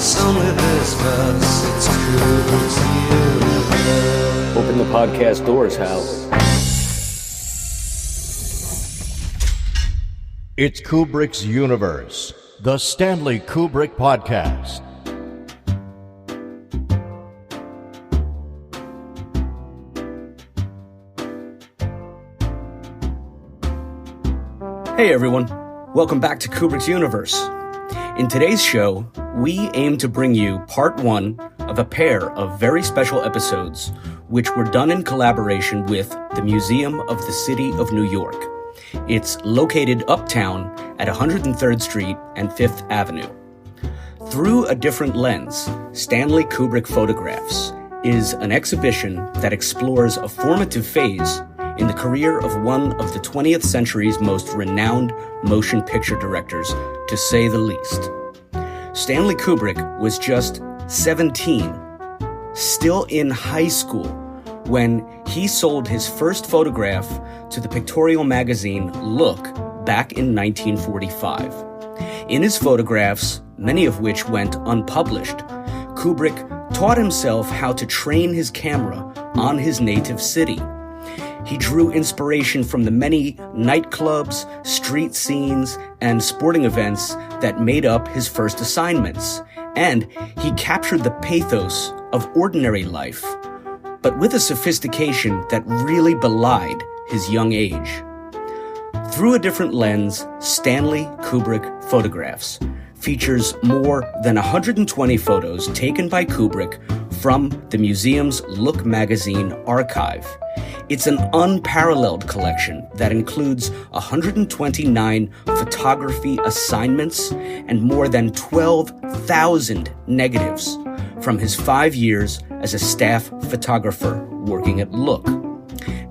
It's only this verse, it's Kubrick's universe. Open the podcast doors, Hal. It's Kubrick's Universe, the Stanley Kubrick Podcast. Hey everyone, welcome back to Kubrick's Universe. In today's show, we aim to bring you part one of a pair of very special episodes which were done in collaboration with the Museum of the City of New York. It's located uptown at 103rd Street and 5th Avenue. Through a Different Lens, Stanley Kubrick Photographs is an exhibition that explores a formative phase in the career of one of the 20th century's most renowned motion picture directors, to say the least. Stanley Kubrick was just 17, still in high school, when he sold his first photograph to the pictorial magazine Look back in 1945. In his photographs, many of which went unpublished, Kubrick taught himself how to train his camera on his native city. He drew inspiration from the many nightclubs, street scenes, and sporting events that made up his first assignments, and he captured the pathos of ordinary life, but with a sophistication that really belied his young age. Through a Different Lens, Stanley Kubrick Photographs features more than 120 photos taken by Kubrick from the museum's Look magazine archive. It's an unparalleled collection that includes 129 photography assignments and more than 12,000 negatives from his 5 years as a staff photographer working at Look.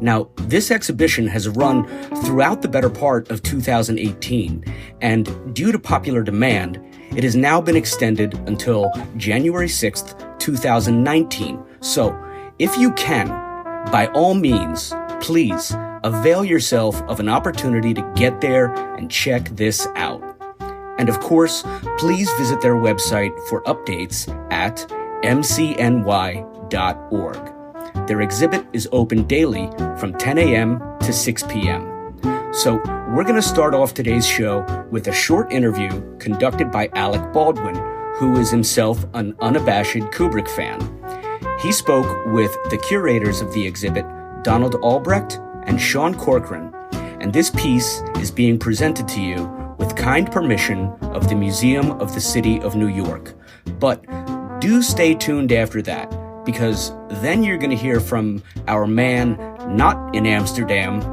Now, this exhibition has run throughout the better part of 2018, and due to popular demand, it has now been extended until January 6th, 2019. So, if you can, by all means, please avail yourself of an opportunity to get there and check this out. And of course, please visit their website for updates at mcny.org. Their exhibit is open daily from 10 a.m. to 6 p.m. So we're going to start off today's show with a short interview conducted by Alec Baldwin, who is himself an unabashed Kubrick fan. He spoke with the curators of the exhibit, Donald Albrecht and Sean Corcoran, and this piece is being presented to you with kind permission of the Museum of the City of New York. But do stay tuned after that, because then you're going to hear from our man not in Amsterdam,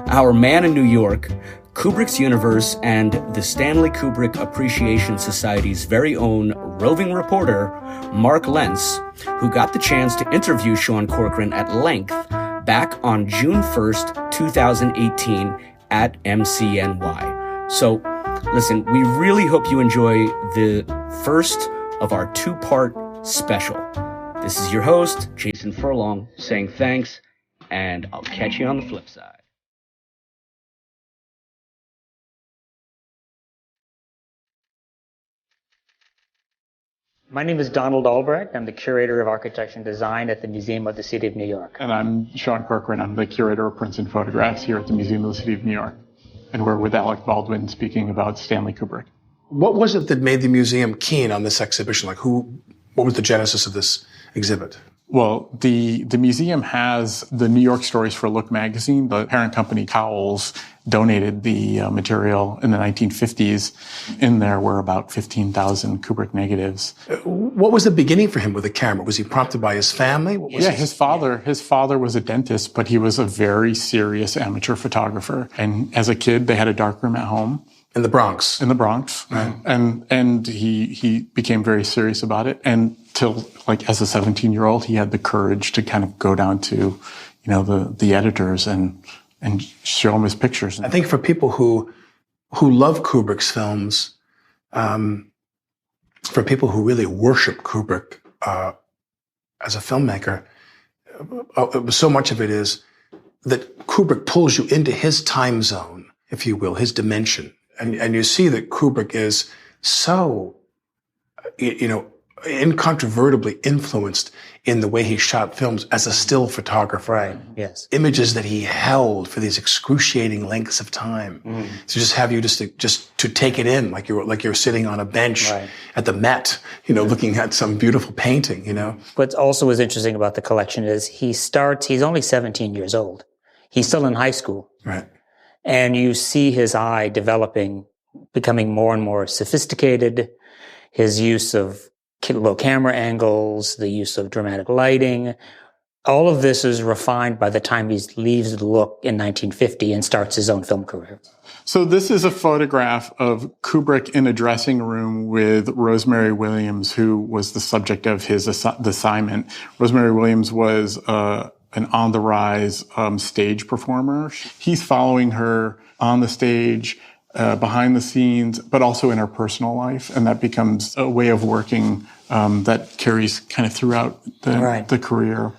our man in New York, Kubrick's Universe, and the Stanley Kubrick Appreciation Society's very own roving reporter, Mark Lentz, who got the chance to interview Sean Corcoran at length back on June 1st, 2018 at MCNY. So, listen, we really hope you enjoy the first of our two-part special. This is your host, Jason Furlong, saying thanks, and I'll catch you on the flip side. My name is Donald Albrecht. I'm the Curator of Architecture and Design at the Museum of the City of New York. And I'm Sean Corcoran. I'm the Curator of Prints and Photographs here at the Museum of the City of New York. And we're with Alec Baldwin speaking about Stanley Kubrick. What was it that made the museum keen on this exhibition? What was the genesis of this exhibit? Well, the museum has the New York Stories for Look magazine. The parent company, Cowles, donated the material in the 1950s. In there were about 15,000 Kubrick negatives. What was the beginning for him with the camera? Was he prompted by his family? His father was a dentist, but he was a very serious amateur photographer. And as a kid, they had a darkroom at home. In the Bronx. Right. And he became very serious about it. And till, as a 17-year-old, he had the courage to kind of go down to, the editors and show them his pictures. I think for people who love Kubrick's films, for people who really worship Kubrick as a filmmaker, so much of it is that Kubrick pulls you into his time zone, if you will, his dimension. And you see that Kubrick is so incontrovertibly influenced in the way he shot films as a still photographer. Right. Yes. Images that he held for these excruciating lengths of time to just have you just to take it in, like you're sitting on a bench at the Met, looking at some beautiful painting. What also is interesting about the collection is he's only 17 years old. He's still in high school. Right. And you see his eye developing, becoming more and more sophisticated, his use of low camera angles, the use of dramatic lighting. All of this is refined by the time he leaves the Look in 1950 and starts his own film career. So this is a photograph of Kubrick in a dressing room with Rosemary Williams, who was the subject of his assignment. Rosemary Williams was an on-the-rise stage performer. He's following her on the stage, behind the scenes, but also in her personal life. And that becomes a way of working that carries kind of throughout the career.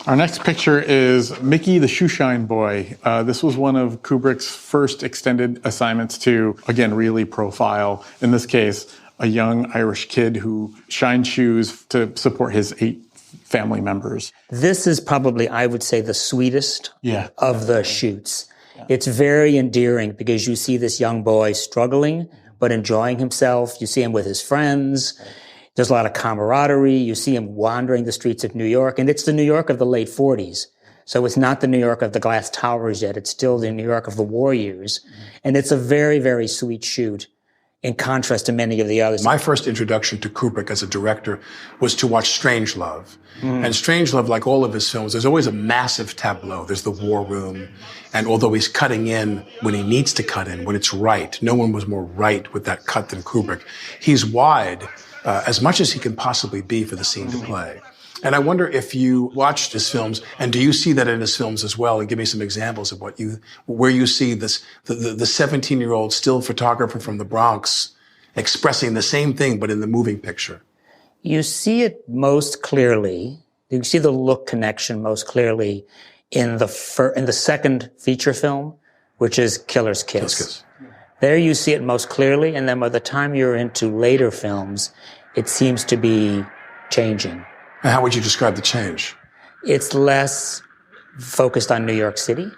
Our next picture is Mickey the Shoeshine Boy. This was one of Kubrick's first extended assignments to, again, really profile, in this case, a young Irish kid who shined shoes to support his 8 family members. This is probably, I would say, the sweetest of the shoots. It's very endearing because you see this young boy struggling, but enjoying himself. You see him with his friends. There's a lot of camaraderie. You see him wandering the streets of New York, and it's the New York of the late 40s. So it's not the New York of the glass towers yet. It's still the New York of the war years. And it's a very, very sweet shoot in contrast to many of the others. My first introduction to Kubrick as a director was to watch Strangelove. And Strangelove, like all of his films, there's always a massive tableau. There's the war room. And although he's cutting in when he needs to cut in, when it's right, no one was more right with that cut than Kubrick. He's wide as much as he can possibly be for the scene to play. And I wonder if you watched his films, and do you see that in his films as well? And give me some examples of where you see this, the 17-year-old still photographer from the Bronx expressing the same thing, but in the moving picture. You see it most clearly. You see the look connection most clearly in the second feature film, which is Killer's Kiss. There you see it most clearly, and then by the time you're into later films, it seems to be changing. And how would you describe the change? It's less focused on New York City,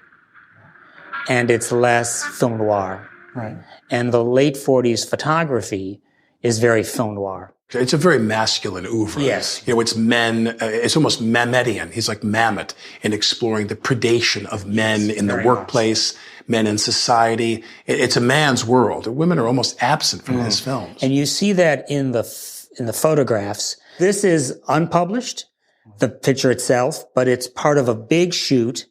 and it's less film noir. Right. And the late 40s photography is very film noir. It's a very masculine oeuvre. Yes. It's men, it's almost Mametian. He's like Mamet in exploring the predation of men in the workplace, men in society. It's a man's world. Women are almost absent from his films. And you see that in the photographs. This is unpublished, the picture itself, but it's part of a big shoot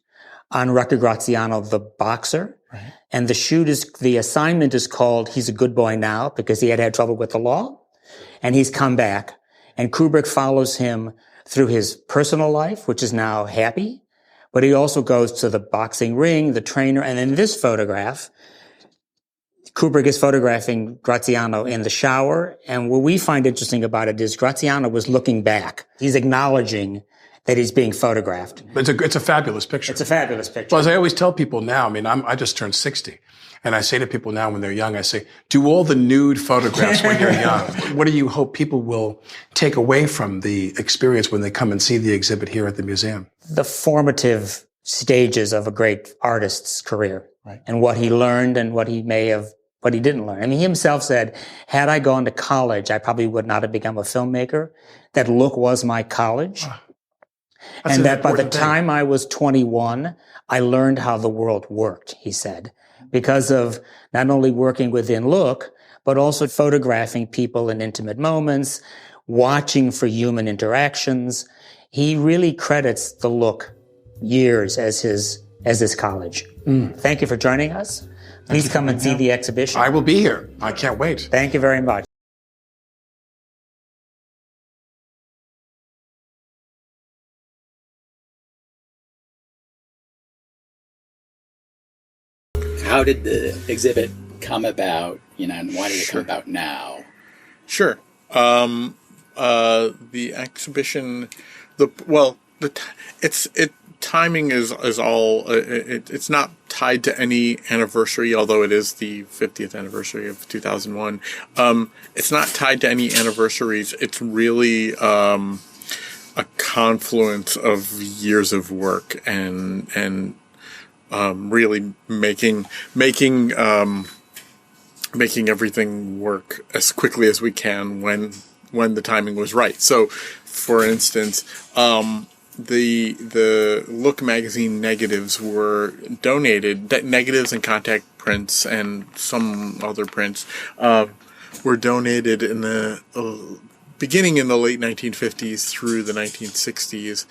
on Rocco Graziano, the boxer. Right. And the assignment is called He's a Good Boy Now, because he had had trouble with the law. And he's come back. And Kubrick follows him through his personal life, which is now happy. But he also goes to the boxing ring, the trainer. And in this photograph, Kubrick is photographing Graziano in the shower. And what we find interesting about it is Graziano was looking back. He's acknowledging that he's being photographed. It's a fabulous picture. It's a fabulous picture. Well, as I always tell people now, I just turned 60. And I say to people now when they're young, I say, do all the nude photographs when you're young. What do you hope people will take away from the experience when they come and see the exhibit here at the museum? The formative stages of a great artist's career. Right. And what he learned and what he didn't learn. He himself said, had I gone to college, I probably would not have become a filmmaker. That Look was my college. And that by the time I was 21, I learned how the world worked, he said, because of not only working within Look, but also photographing people in intimate moments, watching for human interactions. He really credits the Look years as his college. Thank you for joining us. Please come and see the exhibition. I will be here. I can't wait. Thank you very much. How did the exhibit come about, and why did it come about now? Sure. The exhibition, timing is all, it's not tied to any anniversary, although it is the 50th anniversary of 2001. It's not tied to any anniversaries. It's really a confluence of years of work and really making everything work as quickly as we can when the timing was right. So, for instance, the Look magazine negatives were donated. Negatives and contact prints and some other prints were donated in the beginning in the late 1950s through the 1960s.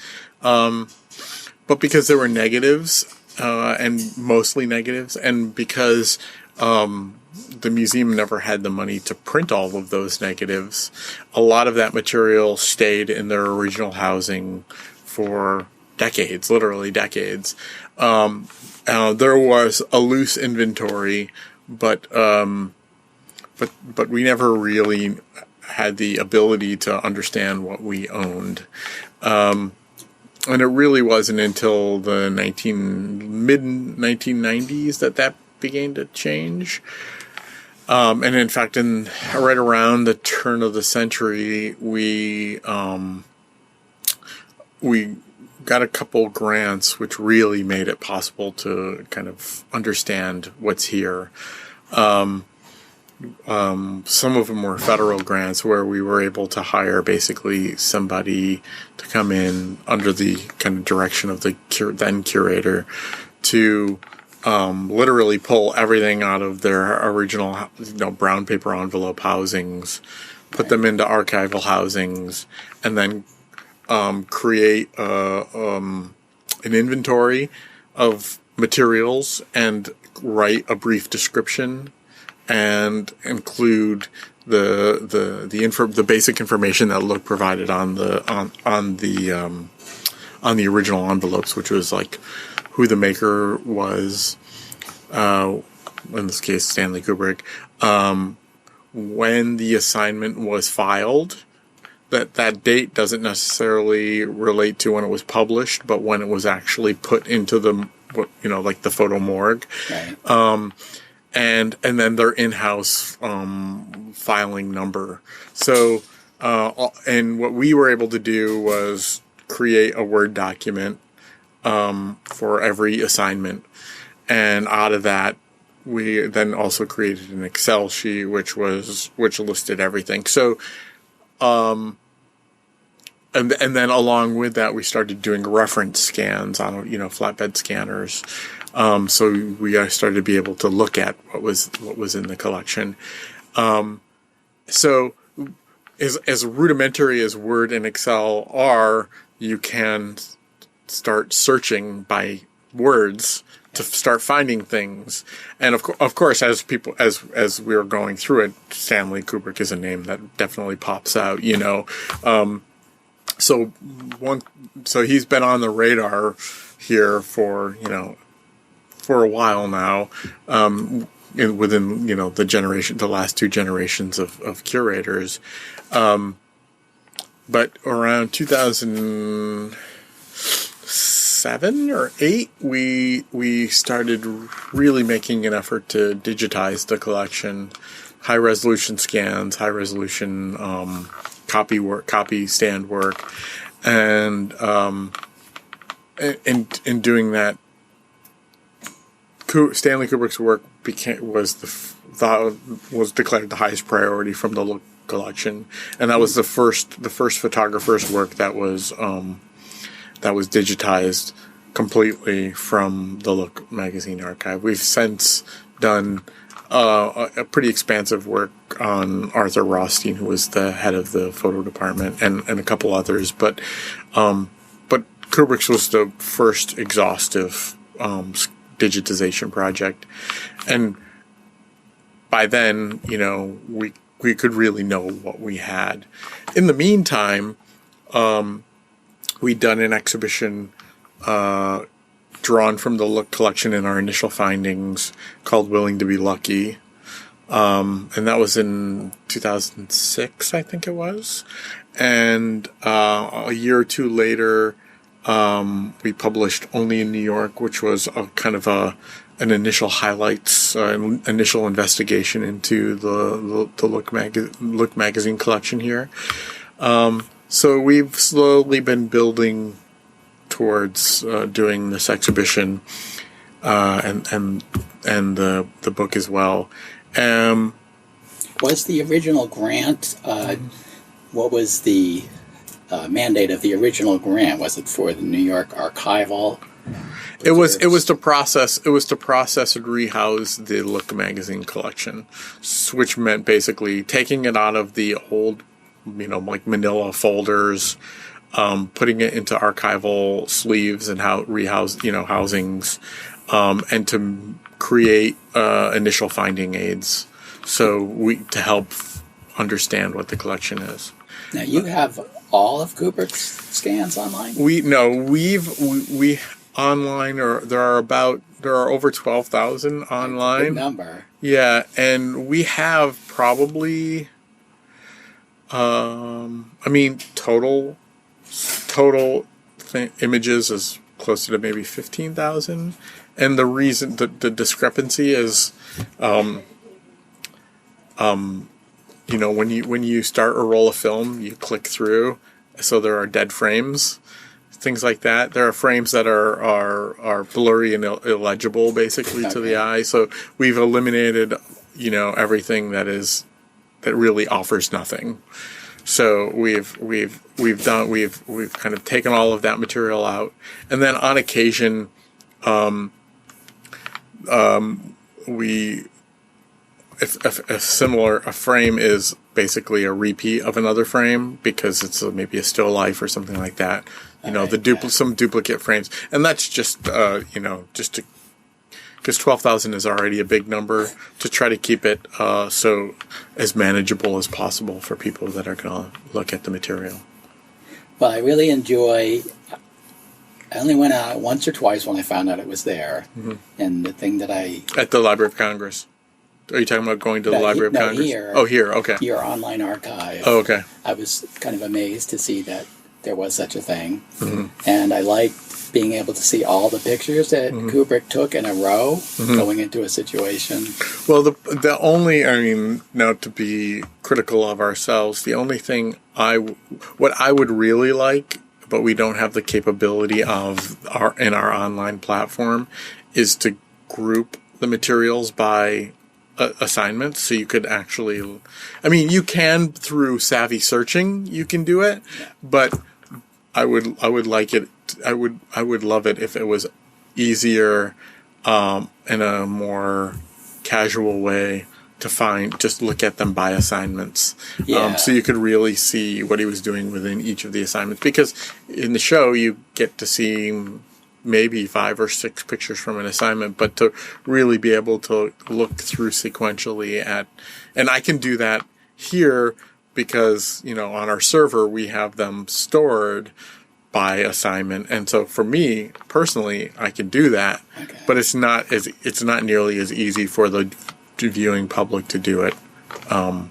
But because there were negatives and mostly negatives, and because the museum never had the money to print all of those negatives, a lot of that material stayed in their original housing for decades, literally decades. There was a loose inventory, but we never really had the ability to understand what we owned. And it really wasn't until the mid-1990s that began to change. And in fact, right around the turn of the century, we got a couple grants which really made it possible to kind of understand what's here. Some of them were federal grants where we were able to hire basically somebody to come in under the kind of direction of the then curator to literally pull everything out of their original, brown paper envelope housings, put them into archival housings, and then create an inventory of materials and write a brief description and include the basic information that Look provided on the original envelopes, which was like who the maker was, in this case Stanley Kubrick, when the assignment was filed. That date doesn't necessarily relate to when it was published, but when it was actually put into the photo morgue. Right. And then their in-house filing number. So, and what we were able to do was create a Word document for every assignment, and out of that, we then also created an Excel sheet which listed everything. So, and then along with that, we started doing reference scans on flatbed scanners. So we started to be able to look at what was in the collection. So as rudimentary as Word and Excel are, you can start searching by words to start finding things. And of course, as we were going through it, Stanley Kubrick is a name that definitely pops out, So he's been on the radar here for a while now, within the last two generations of curators. But around 2007 or 8, we started really making an effort to digitize the collection, high resolution scans, high resolution copy stand work, and in doing that, Stanley Kubrick's work was declared the highest priority from the Look collection, and that was the first photographer's work that was digitized completely from the Look magazine archive. We've since done a pretty expansive work on Arthur Rothstein, who was the head of the photo department, and a couple others. But Kubrick's was the first exhaustive digitization project, and by then, we could really know what we had. In the meantime, we'd done an exhibition drawn from the Look collection in our initial findings called Willing to be Lucky. And that was in 2006, I think it was. And a year or two later, we published Only in New York, which was a kind of a an initial highlights, initial investigation into the Look magazine collection here. So we've slowly been building towards doing this exhibition and the book as well. Was the original grant? What was the mandate of the original grant? Was it for the New York archival? It was to process and rehouse the Look magazine collection, which meant basically taking it out of the old, like manila folders, putting it into archival sleeves and housings, and to create initial finding aids, to help understand what the collection is. Now you have all of Kubrick's scans online? We online, or there are over 12,000 online. That's a big number. Yeah, and we have probably, total images is closer to maybe 15,000, and the reason the discrepancy is, when you start a roll of film, you click through, so there are dead frames, things like that. There are frames that are blurry and illegible, basically, to the eye. So we've eliminated, everything that really offers nothing. So we've kind of taken all of that material out, and then on occasion, a frame is basically a repeat of another frame because it's maybe a still life or something like that. Some duplicate frames, and that's just because 12,000 is already a big number, to try to keep it so as manageable as possible for people that are going to look at the material. Well, I really enjoy. I only went out once or twice when I found out it was there, and the thing that at the Library of Congress. Are you talking about going to the Library of Congress? Here. Oh, here, okay. Your online archive. Oh, okay. I was kind of amazed to see that there was such a thing. And I liked being able to see all the pictures that Kubrick took in a row going into a situation. Well, the only, to be critical of ourselves, the only thing what I would really like, but we don't have the capability of in our online platform, is to group the materials by assignments, so you could actually, you can through savvy searching, you can do it, but I would like it. I would love it if it was easier, in a more casual way to just look at them by assignments. So you could really see what he was doing within each of the assignments, because in the show you get to see maybe 5 or 6 pictures from an assignment, but to really be able to look through sequentially and I can do that here because, on our server, we have them stored by assignment. And so for me personally, I can do that, but it's not nearly as easy for the viewing public to do it, on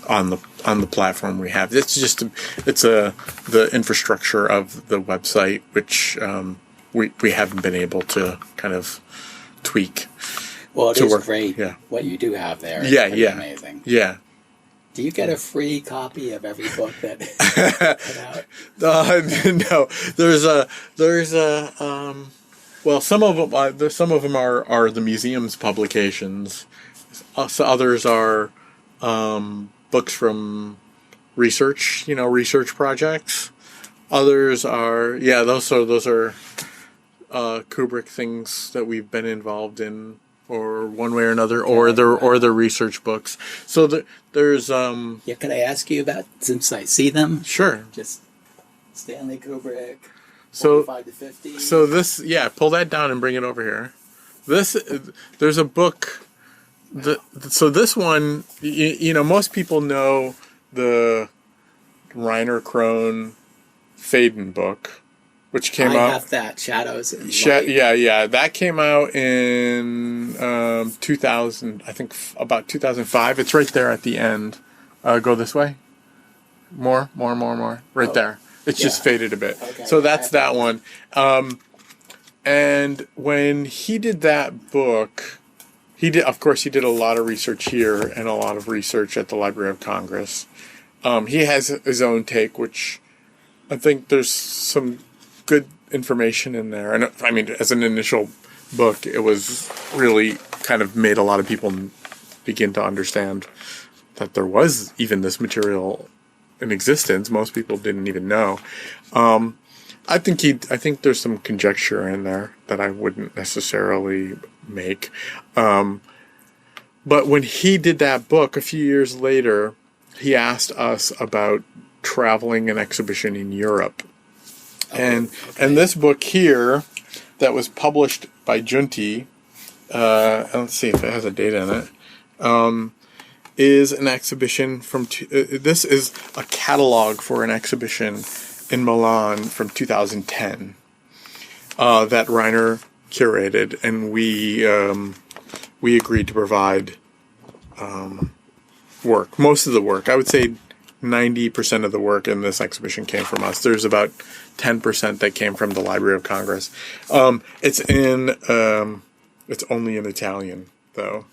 the platform we have. It's just, the infrastructure of the website, which, we haven't been able to kind of tweak. Well, it is great what you do have there. It's amazing. Yeah. Do you get a free copy of every book that put out? No. Well, some of them are the museum's publications. Others are books from research projects. Others are those are Kubrick things that we've been involved in, or one way or another, or the research books. So there's Can I ask you about, since I see them? Sure. Just Stanley Kubrick. 45 to 50. So this, pull that down and bring it over here. There's a book. So this one, most people know the Reiner Krohn Faden book, which came out. I have that, Shadows and Light. That came out in 2000, I think about 2005. It's right there at the end. Go this way. More. Right there. It's just faded a bit. Okay, so that's that one. And when he did that book, he did a lot of research here and a lot of research at the Library of Congress. He has his own take, which I think there's some good information in there. And I mean, as an initial book, it was really kind of made a lot of people begin to understand that there was even this material in existence. Most people didn't even know. I think there's some conjecture in there that I wouldn't necessarily make. But when he did that book a few years later, he asked us about traveling an exhibition in Europe. And this book here that was published by Junti, let's see if it has a date in it, is an exhibition from, this is a catalog for an exhibition in Milan from 2010 that Reiner curated, and we agreed to provide work. Most of the work, I would say 90% of the work in this exhibition came from us. There's about 10% that came from the Library of Congress. It's only in Italian though.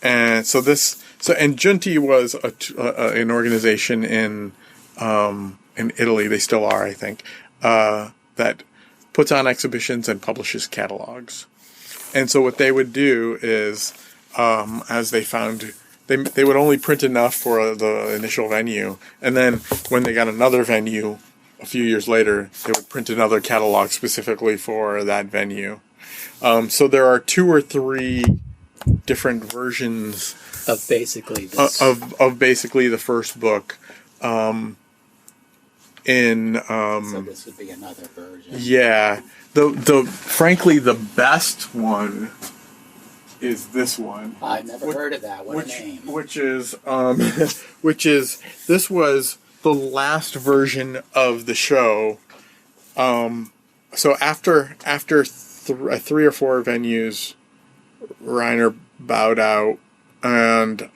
And and Junti was an organization in Italy. They still are, I think, that puts on exhibitions and publishes catalogs. And so what they would do is, as they found, they would only print enough for the initial venue, and then when they got another venue a few years later, they would print another catalog specifically for that venue. So there are 2 or 3 different versions of basically this. of basically the first book. So this would be another version. Yeah. Frankly, the best one is this one. I've never heard of that. What a name. Which is this was the last version of the show. So after 3 or 4 venues, Reiner bowed out, and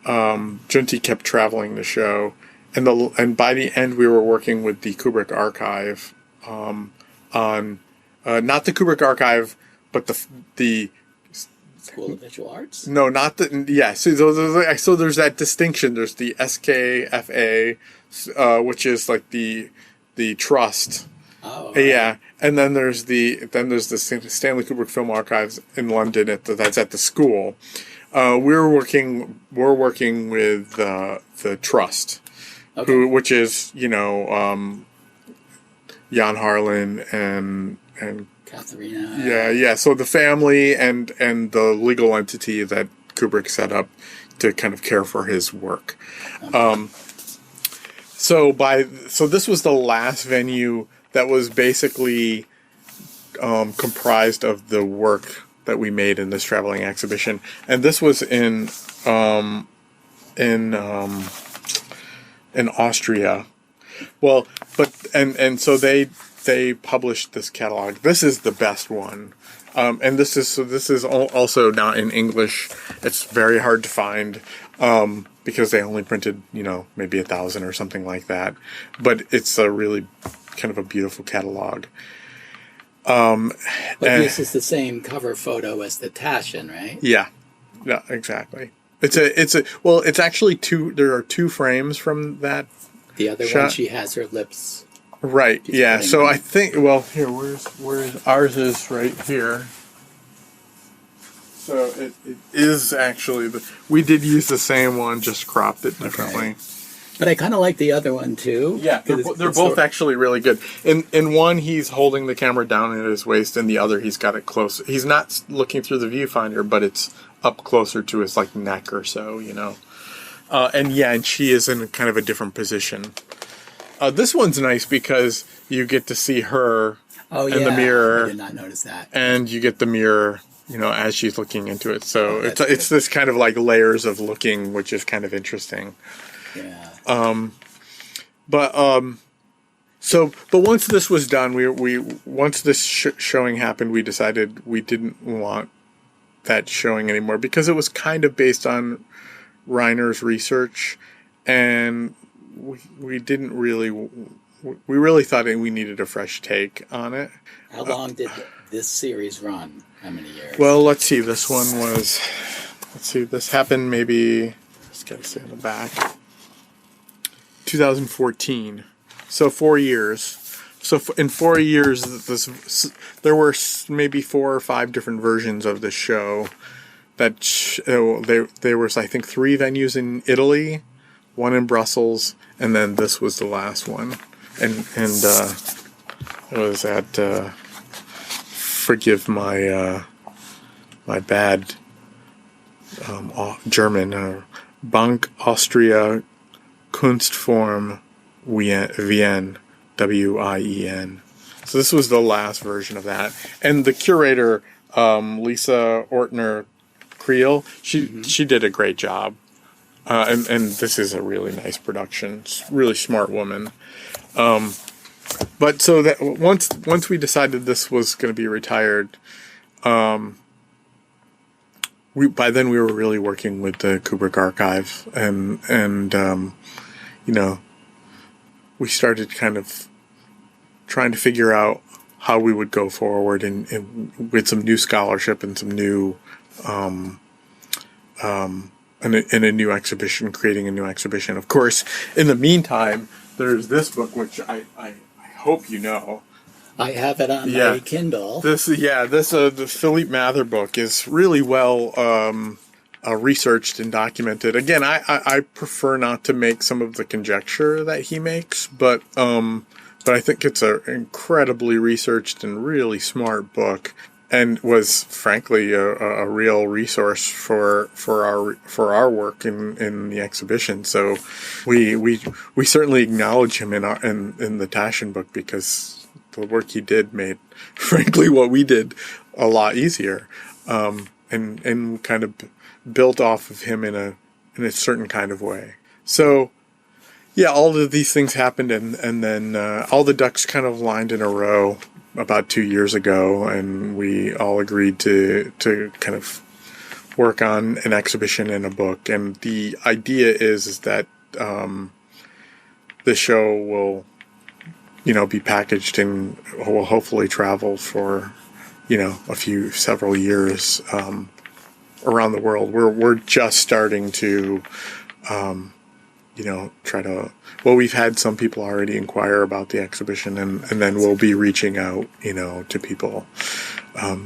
Junti kept traveling the show. And by the end, we were working with the Kubrick Archive on not the Kubrick Archive, but the School of Visual Arts. No, not the So there's that distinction. There's the SKFA, which is like the trust. Oh. Right. Yeah, and then there's the Stanley Kubrick Film Archives in London that's at the school. We're working with the trust. Okay. Which is, Jan Harlan and Katharina. Yeah. So the family and the legal entity that Kubrick set up to kind of care for his work. Okay. So this was the last venue that was basically comprised of the work that we made in this traveling exhibition, and this was in Austria. Well, so they published this catalog. This is the best one. And this is also not in English. It's very hard to find, because they only printed, maybe 1,000 or something like that. But it's a really kind of a beautiful catalog. But this is the same cover photo as the Taschen, right? Yeah, exactly. It's actually 2. There are 2 frames from that. The other shot. one, she has her lips. Right. Yeah. So I think. Well, here, where's ours is right here. So it is actually we did use the same one, just cropped it differently. Okay. But I kind of like the other one too. Yeah, they're both actually really good. In one, he's holding the camera down at his waist, and the other, he's got it close. He's not looking through the viewfinder, but it's up closer to his neck or so, and she is in kind of a different position. This one's nice because you get to see her in the mirror. I did not notice that. And you get the mirror, as she's looking into it. So it's this kind of layers of looking, which is kind of interesting. Yeah. But once this was done, once this showing happened, we decided we didn't want that showing anymore because it was kind of based on Reiner's research, and we didn't really we really thought we needed a fresh take on it. How long did this series run? How many years? Well, let's see. This happened maybe, let's get to the back, 2014. So 4 years. So in 4 years, there were maybe 4 or 5 different versions of the show. There was, I think, 3 venues in Italy, 1 in Brussels, and then this was the last one. And it was at, forgive my bad German, Bank Austria Kunstform Wien, Wien. So this was the last version of that. And the curator, Lisa Ortner Creel, she did a great job. And this is a really nice production. Really smart woman. But so that once we decided this was going to be retired, by then we were really working with the Kubrick Archive, and we started kind of trying to figure out how we would go forward and with some new scholarship and some new in a new exhibition, creating a new exhibition. Of course, in the meantime, there's this book, which I hope you know. I have it on my Kindle. The Philippe Mather book is really well researched and documented. Again, I prefer not to make some of the conjecture that he makes, but I think it's an incredibly researched and really smart book, and was frankly a real resource for our work in the exhibition. So we certainly acknowledge him in the Taschen book, because the work he did made, frankly, what we did a lot easier, and kind of built off of him in a certain kind of way. So yeah, all of these things happened, and then all the ducks kind of lined in a row about 2 years ago, and we all agreed to kind of work on an exhibition and a book. And the idea is that the show will, be packaged and will hopefully travel for, several years around the world. We're just starting to, we've had some people already inquire about the exhibition, and then we'll be reaching out, to people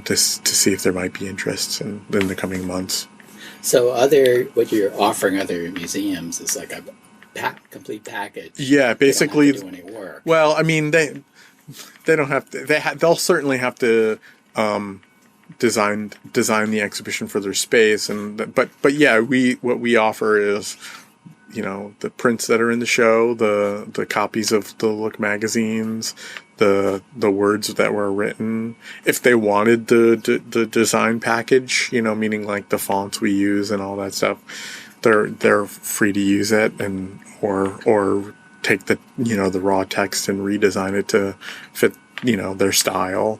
to see if there might be interest in the coming months. So what you're offering other museums is like a complete package. Yeah, basically. They don't have to do any work. Well, I mean, they don't have to. They'll certainly have to design the exhibition for their space, but yeah, what we offer is, the prints that are in the show, the copies of the Look magazines, the words that were written. If they wanted the design package, meaning like the fonts we use and all that stuff, they're free to use it, and or take the the raw text and redesign it to fit their style.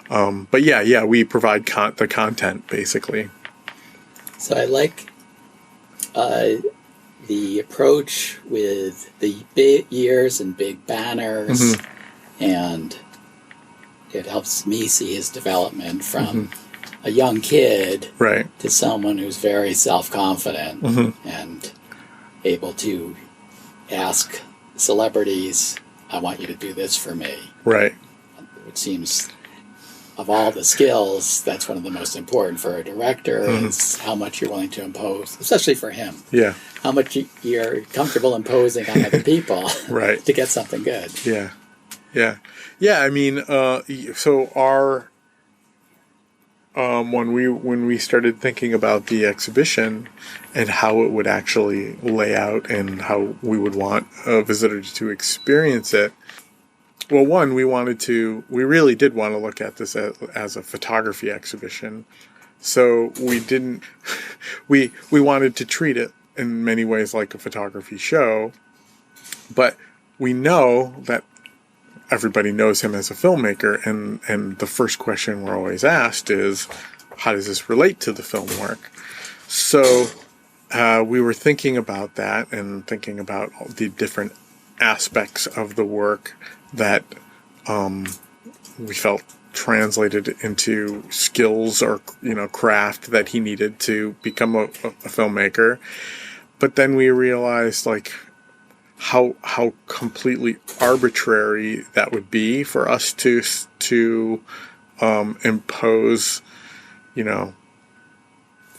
But yeah, we provide the content basically. So I like the approach with the big ears and big banners, and it helps me see his development from a young kid to someone who's very self-confident and able to ask celebrities, I want you to do this for me. Right. It seems, of all the skills, that's one of the most important for a director, is how much you're willing to impose, especially for him. Yeah. How much you're comfortable imposing on other people to get something good. Yeah. Yeah. Yeah, I mean, so our... when we started thinking about the exhibition and how it would actually lay out and how we would want visitors to experience it, well, one, we really did want to look at this as a photography exhibition. So we wanted to treat it in many ways like a photography show, but we know that everybody knows him as a filmmaker, and the first question we're always asked is, how does this relate to the film work? So we were thinking about that and thinking about all the different aspects of the work that we felt translated into skills or, craft that he needed to become a filmmaker. But then we realized, like, how completely arbitrary that would be for us to impose,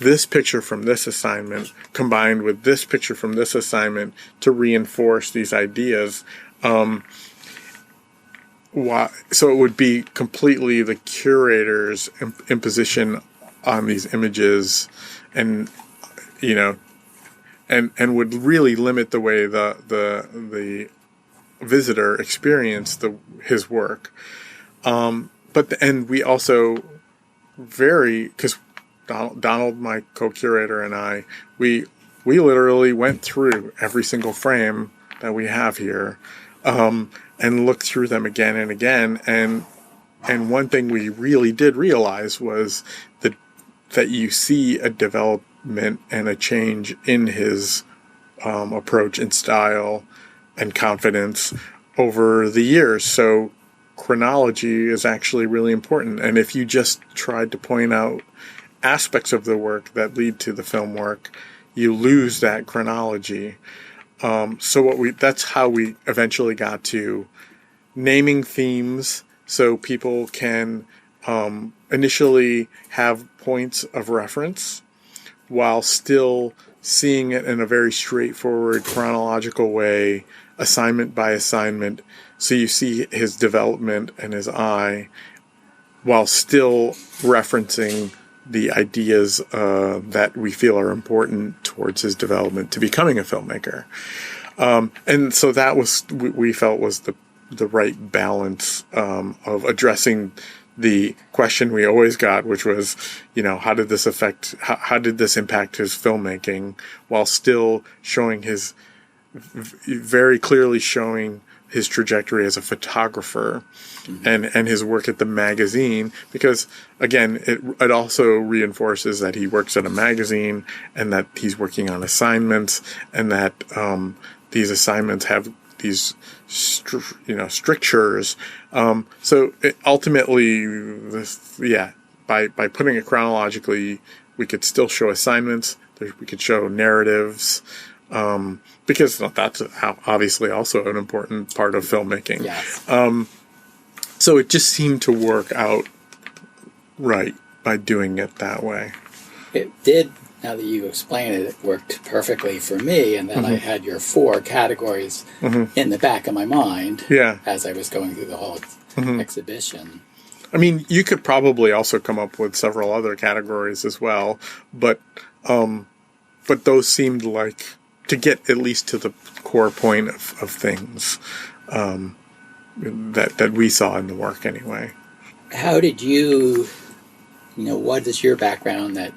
this picture from this assignment combined with this picture from this assignment to reinforce these ideas. So it would be completely the curator's imposition on these images, and and would really limit the way the visitor experienced his work. And we also because Donald, my co-curator, and I, we literally went through every single frame that we have here, and looked through them again and again. And one thing we really did realize was that you see a development and a change in his approach and style and confidence over the years. So chronology is actually really important. And if you just tried to point out aspects of the work that lead to the film work, you lose that chronology. So that's how we eventually got to naming themes, so people can initially have points of reference while still seeing it in a very straightforward chronological way, assignment by assignment. So you see his development and his eye while still referencing the ideas that we feel are important towards his development to becoming a filmmaker. And so that we felt was the right balance of addressing the question we always got, which was, how did this impact his filmmaking, while still showing very clearly showing his trajectory as a photographer, and his work at the magazine, because again, it also reinforces that he works at a magazine and that he's working on assignments, and that these assignments have these strictures. So ultimately, by putting it chronologically, we could still show assignments. We could show narratives. Because that's obviously also an important part of filmmaking. Yes. So it just seemed to work out right by doing it that way. It did, now that you explain it, it worked perfectly for me, and then I had your 4 categories in the back of my mind as I was going through the whole exhibition. I mean, you could probably also come up with several other categories as well, but those seemed like to get at least to the core point of things that we saw in the work anyway. How did you, what is your background that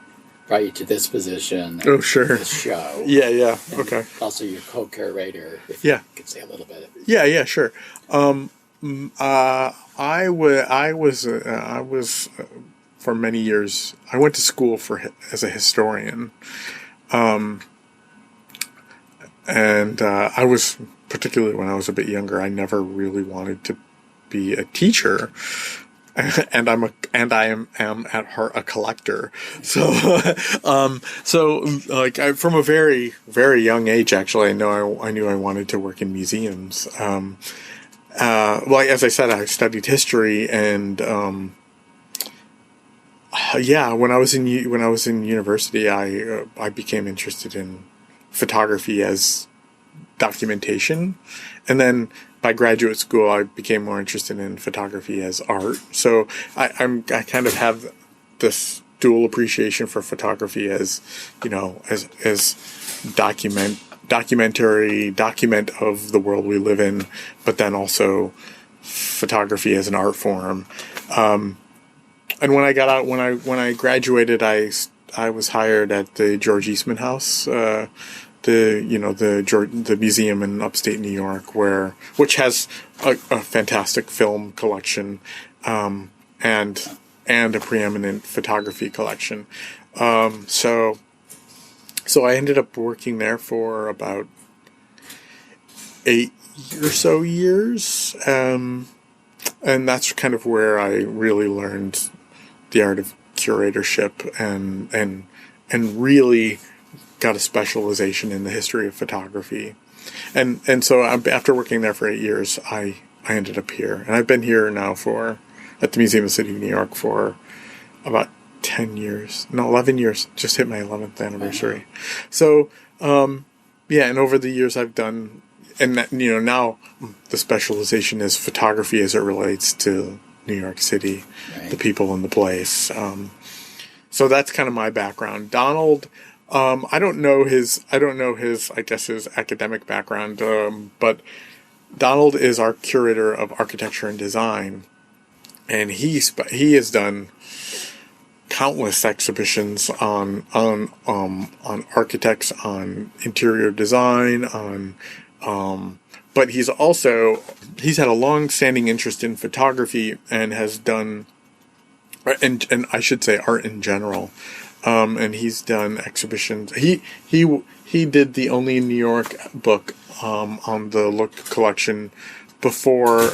brought you to this position? Oh, sure. This show. Yeah. And okay. Also your co-curator, if you could say a little bit. Yeah, sure. I was for many years, I went to school as a historian. And I was, particularly when I was a bit younger, I never really wanted to be a teacher, and I am at heart a collector. So, from a very, very young age, actually, I knew I wanted to work in museums. As I said, I studied history, and when I was in university, I became interested in photography as documentation, and then by graduate school I became more interested in photography as art. So I kind of have this dual appreciation for photography as as document of the world we live in, but then also photography as an art form. And when I got out, when I graduated, I was hired at the George Eastman House, the museum in upstate New York, which has a fantastic film collection, and a preeminent photography collection. So I ended up working there for about 8 or so years. And that's kind of where I really learned the art of curatorship and really got a specialization in the history of photography. And so after working there for 8 years, I ended up here. And I've been here now at the Museum of the City of New York for about 10 years. No, 11 years. Just hit my 11th anniversary. So, and over the years I've done, and that, now the specialization is photography as it relates to New York City, right. The people in the place. So that's kind of my background. Donald, I don't know his, I guess his academic background, but Donald is our curator of architecture and design, and he has done countless exhibitions on architects, on interior design, but he's had a long-standing interest in photography and has done, and I should say art in general, and he's done exhibitions. He did the Only in New York book on the Look collection before,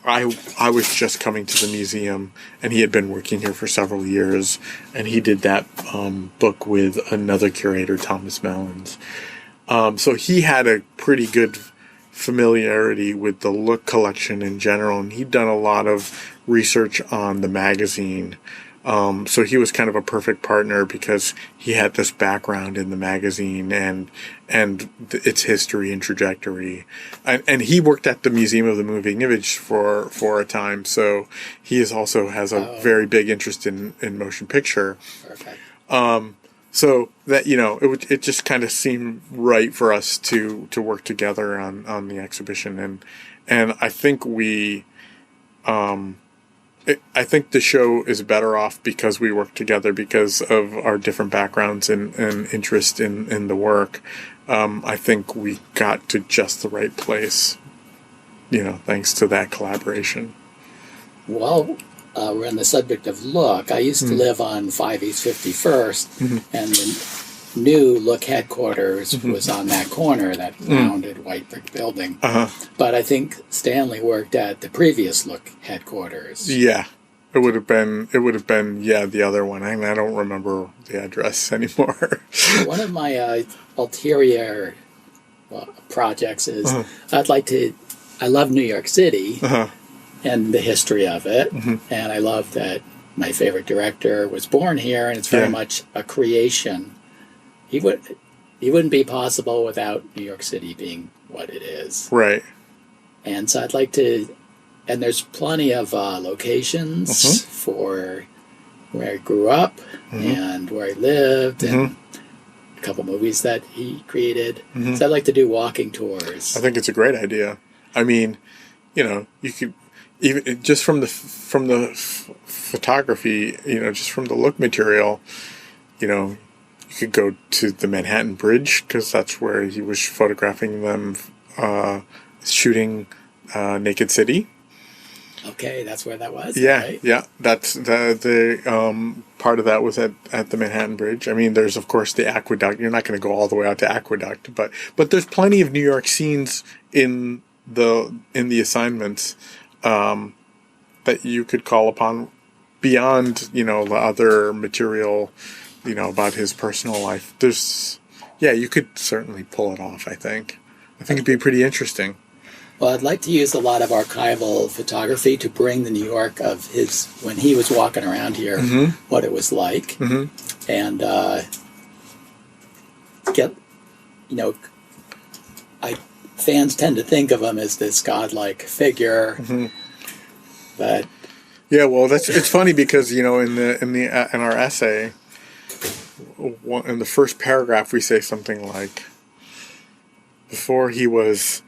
I was just coming to the museum, and he had been working here for several years, and he did that book with another curator, Thomas Mellons. So he had a pretty good familiarity with the Look collection in general, and he'd done a lot of research on the magazine. So he was kind of a perfect partner because he had this background in the magazine and its history and trajectory. And he worked at the Museum of the Moving Image for a time. So he also has a very big interest in motion picture. Perfect. So that, it just kind of seemed right for us to work together on the exhibition. And I think I think the show is better off because we work together because of our different backgrounds and interest in the work. I think we got to just the right place, thanks to that collaboration. Well, we're on the subject of Look. I used to live on 5 East 51st, and the new Look headquarters was on that corner, that rounded white brick building. But I think Stanley worked at the previous Look headquarters. Yeah, it would have been the other one. I don't remember the address anymore. One of my ulterior projects is I love New York City and the history of it, and I love that my favorite director was born here, and it's very much a creation. He wouldn't be possible without New York City being what it is. Right. And so I'd like to, and there's plenty of locations for where I grew up and where I lived, and a couple movies that he created. So I'd like to do walking tours. I think it's a great idea. I mean, you could even just from the photography, just from the Look material, you could go to the Manhattan Bridge because that's where he was photographing them shooting Naked City. Okay, that's where that was. Yeah, right? Yeah. That's the part of that was at the Manhattan Bridge. I mean, there's of course the Aqueduct. You're not going to go all the way out to Aqueduct, but there's plenty of New York scenes in the assignments that you could call upon beyond the other material. About his personal life. You could certainly pull it off, I think. It'd be pretty interesting. Well, I'd like to use a lot of archival photography to bring the New York of when he was walking around here, what it was like. And fans tend to think of him as this godlike figure. But yeah, well, it's funny because, in our essay, in the first paragraph, we say something like, before he was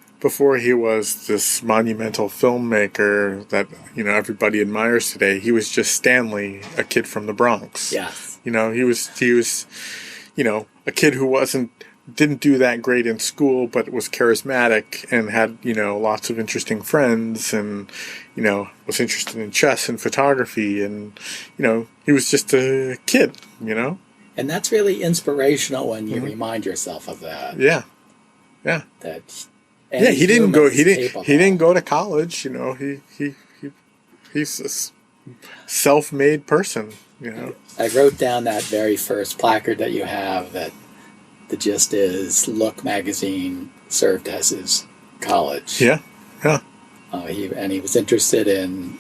this monumental filmmaker that everybody admires today, he was just Stanley, a kid from the Bronx. Yes. He was a kid who didn't do that great in school, but was charismatic and had lots of interesting friends, and was interested in chess and photography, and he was just a kid. And that's really inspirational when you remind yourself of that. Yeah. Yeah. That Yeah, he didn't go. He didn't go to college. You know, he's a self-made person. You know, I wrote down that very first placard that you have that the gist is Look magazine served as his college. Yeah. He was interested in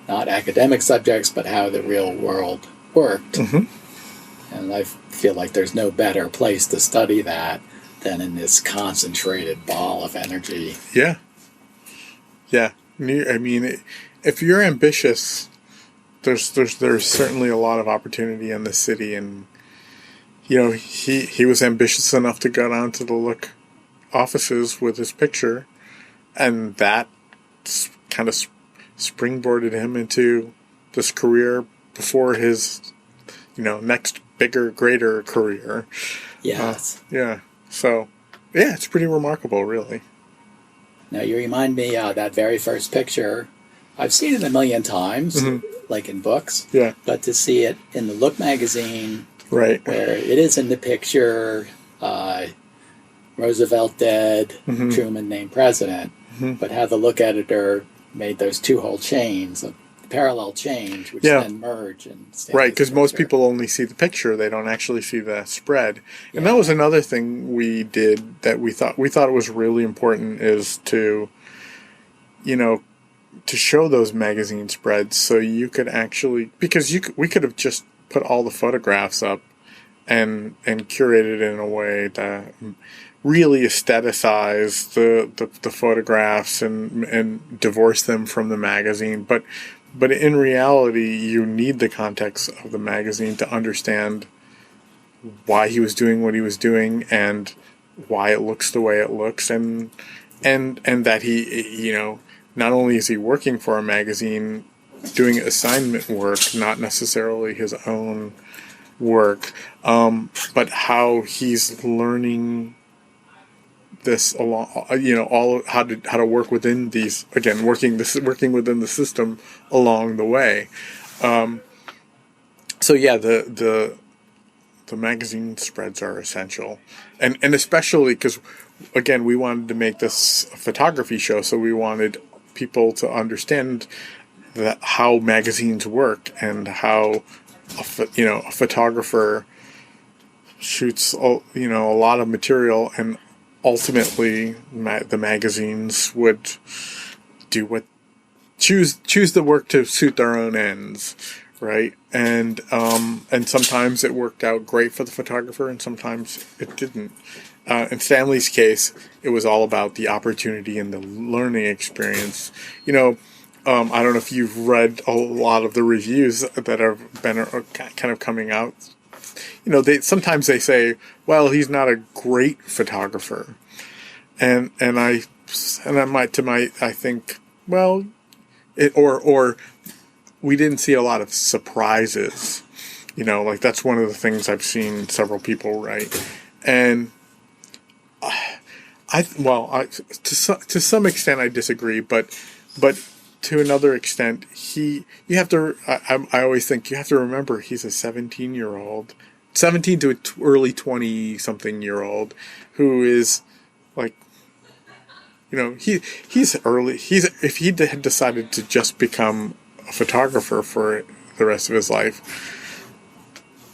not academic subjects, but how the real world worked. Mm-hmm. And I feel like there's no better place to study that than in this concentrated ball of energy. Yeah. I mean, if you're ambitious, there's certainly a lot of opportunity in the city, and you know, he was ambitious enough to go down to the Look offices with his picture, and that kind of springboarded him into this career before his, you know, next bigger, greater career. Yes. So, yeah, it's pretty remarkable, really. Now, you remind me that very first picture, I've seen it a million times, like in books. Yeah. But to see it in the Look magazine, right, where it is in the picture, Roosevelt dead, Truman named president, but how the Look editor made those two-hole chains, a parallel change, which then merge. And right, because most people only see the picture; they don't actually see the spread. And that was another thing we did that we thought it was really important, is to, you know, to show those magazine spreads, so you could actually, because we could have just put all the photographs up and curated it in a way that really aestheticize the photographs and divorce them from the magazine. But in reality, you need the context of the magazine to understand why he was doing what he was doing and why it looks the way it looks, and that he, you know, not only is he working for a magazine doing assignment work, not necessarily his own work, but how he's learning this along, you know, all how to work within these, again, working within the system along the way. So yeah, the magazine spreads are essential, and especially because, again, we wanted to make this a photography show, so we wanted people to understand that how magazines work and how a photographer shoots, you know, a lot of material, and ultimately the magazines would choose the work to suit their own ends, right? And sometimes it worked out great for the photographer, and sometimes it didn't. In Stanley's case, it was all about the opportunity and the learning experience. You know, I don't know if you've read a lot of the reviews that have been kind of coming out. You know, sometimes they say, well, he's not a great photographer. And I think, well, or we didn't see a lot of surprises. You know, like that's one of the things I've seen several people write. And to some extent I disagree, but to another extent, I always think you have to remember he's a 17 to early 20-something-year-old who is, like, you know, if he had decided to just become a photographer for the rest of his life,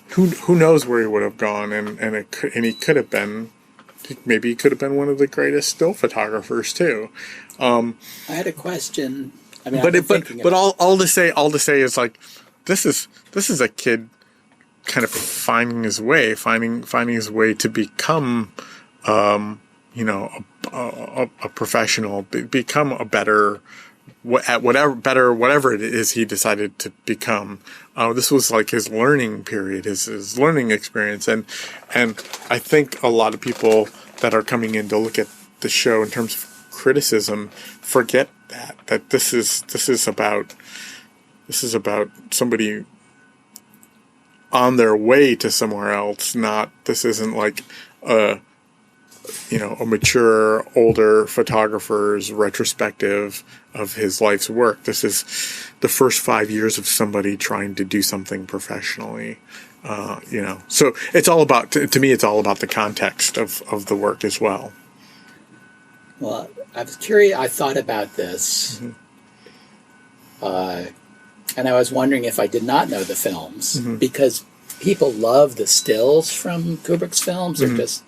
who knows where he would have gone, and he could have been, maybe he could have been one of the greatest still photographers too. I had a question. I mean, but all to say is, like, this is a kid kind of finding his way to become, you know, a professional, become a better, whatever it is he decided to become. This was like his learning period, his learning experience, and I think a lot of people that are coming in to look at the show in terms of criticism forget that this is about somebody on their way to somewhere else. This isn't like a mature, older photographer's retrospective of his life's work. This is the first 5 years of somebody trying to do something professionally. You know, so it's all about, to me, it's all about the context of the work as well. Well, I was curious. I thought about this, and I was wondering if I did not know the films because people love the stills from Kubrick's films. They're just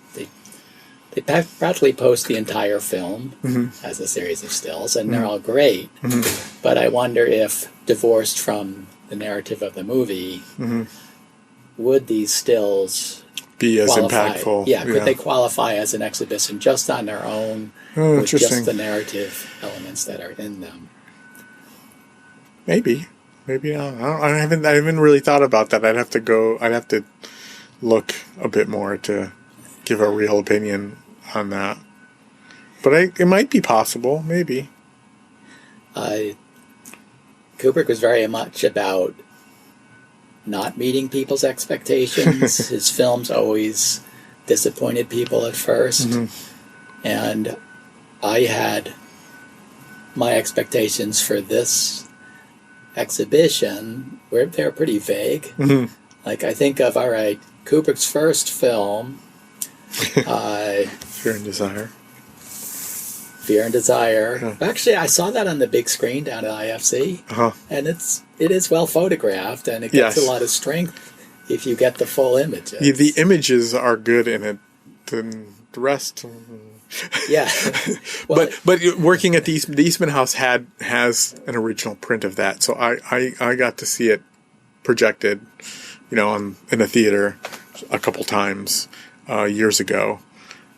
they practically post the entire film as a series of stills, and they're all great. But I wonder if, divorced from the narrative of the movie, would these stills be as qualify? impactful? Yeah, could they qualify as an exhibition just on their own, with just the narrative elements that are in them? Maybe not. I haven't really thought about that. I'd have to look a bit more to give a real opinion on that. But it might be possible, maybe. Kubrick was very much about not meeting people's expectations. His films always disappointed people at first. And I had my expectations for this exhibition where they're pretty vague. Like, I think of, all right, Kubrick's first film, Fear and Desire. Fear and Desire. Actually, I saw that on the big screen down at IFC, and it is well photographed, and it gets a lot of strength if you get the full images. Yeah, the images are good in it. The rest, yeah. Well, but working at the Eastman House has an original print of that, so I got to see it projected, in a theater a couple times years ago,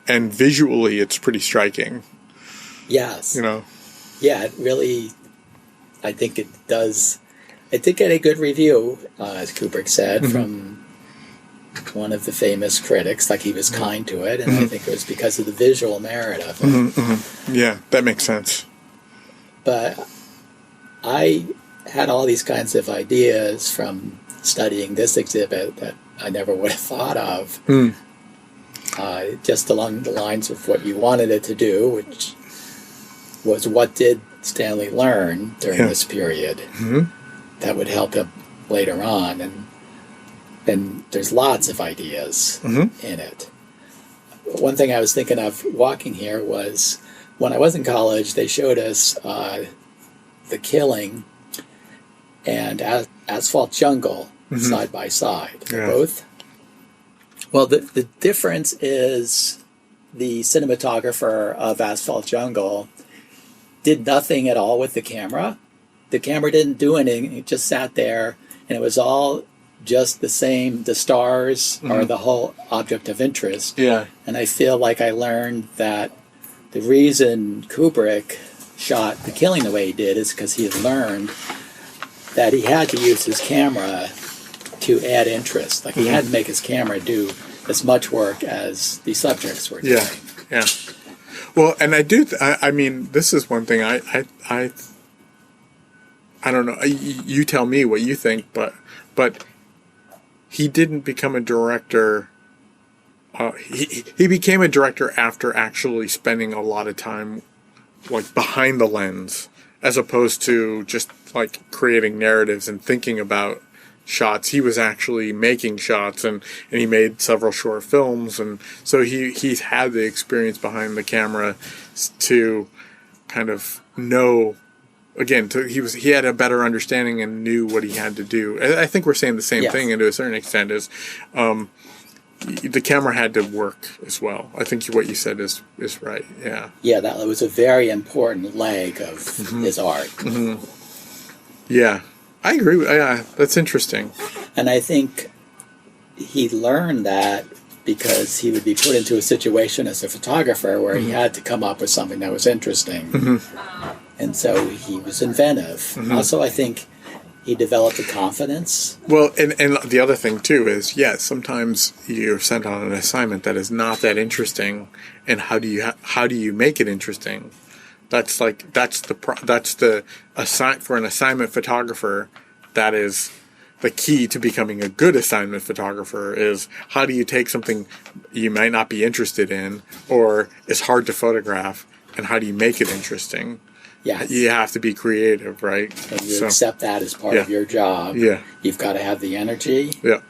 and visually it's pretty striking. Yes. Yeah, it really, I think it does. It did get a good review, as Kubrick said, from one of the famous critics. Like, he was kind to it, and I think it was because of the visual merit of it. Yeah, that makes sense. But I had all these kinds of ideas from studying this exhibit that I never would have thought of. Just along the lines of what you wanted it to do, which was, what did Stanley learn during this period that would help him later on? And there's lots of ideas in it. One thing I was thinking of walking here was, when I was in college, they showed us The Killing and Asphalt Jungle side by side. They're both. Well, the difference is the cinematographer of Asphalt Jungle did nothing at all with the camera. The camera didn't do anything. It just sat there, and it was all just the same. The stars are the whole object of interest. Yeah. And I feel like I learned that the reason Kubrick shot The Killing the way he did is because he had learned that he had to use his camera to add interest. Like, he had to make his camera do as much work as the subjects were doing. Yeah. Well, and I do. I mean, this is one thing. I don't know. You tell me what you think, but he didn't become a director. He became a director after actually spending a lot of time, like, behind the lens, as opposed to just like creating narratives and thinking about shots. He was actually making shots, and he made several short films, and so he's had the experience behind the camera to kind of know. Again, he had a better understanding and knew what he had to do. I think we're saying the same thing, and to a certain extent, is the camera had to work as well. I think what you said is right. Yeah. Yeah, that was a very important leg of his art. Yeah. I agree. Yeah, that's interesting. And I think he learned that because he would be put into a situation as a photographer where he had to come up with something that was interesting. And so he was inventive. Also, I think he developed a confidence. Well, and the other thing, too, is, sometimes you're sent on an assignment that is not that interesting, and how do you make it interesting? That's for an assignment photographer. That is the key to becoming a good assignment photographer, is how do you take something you might not be interested in or is hard to photograph, and how do you make it interesting? Yes. You have to be creative, right? And you accept that as part of your job. Yeah. You've got to have the energy. Yeah.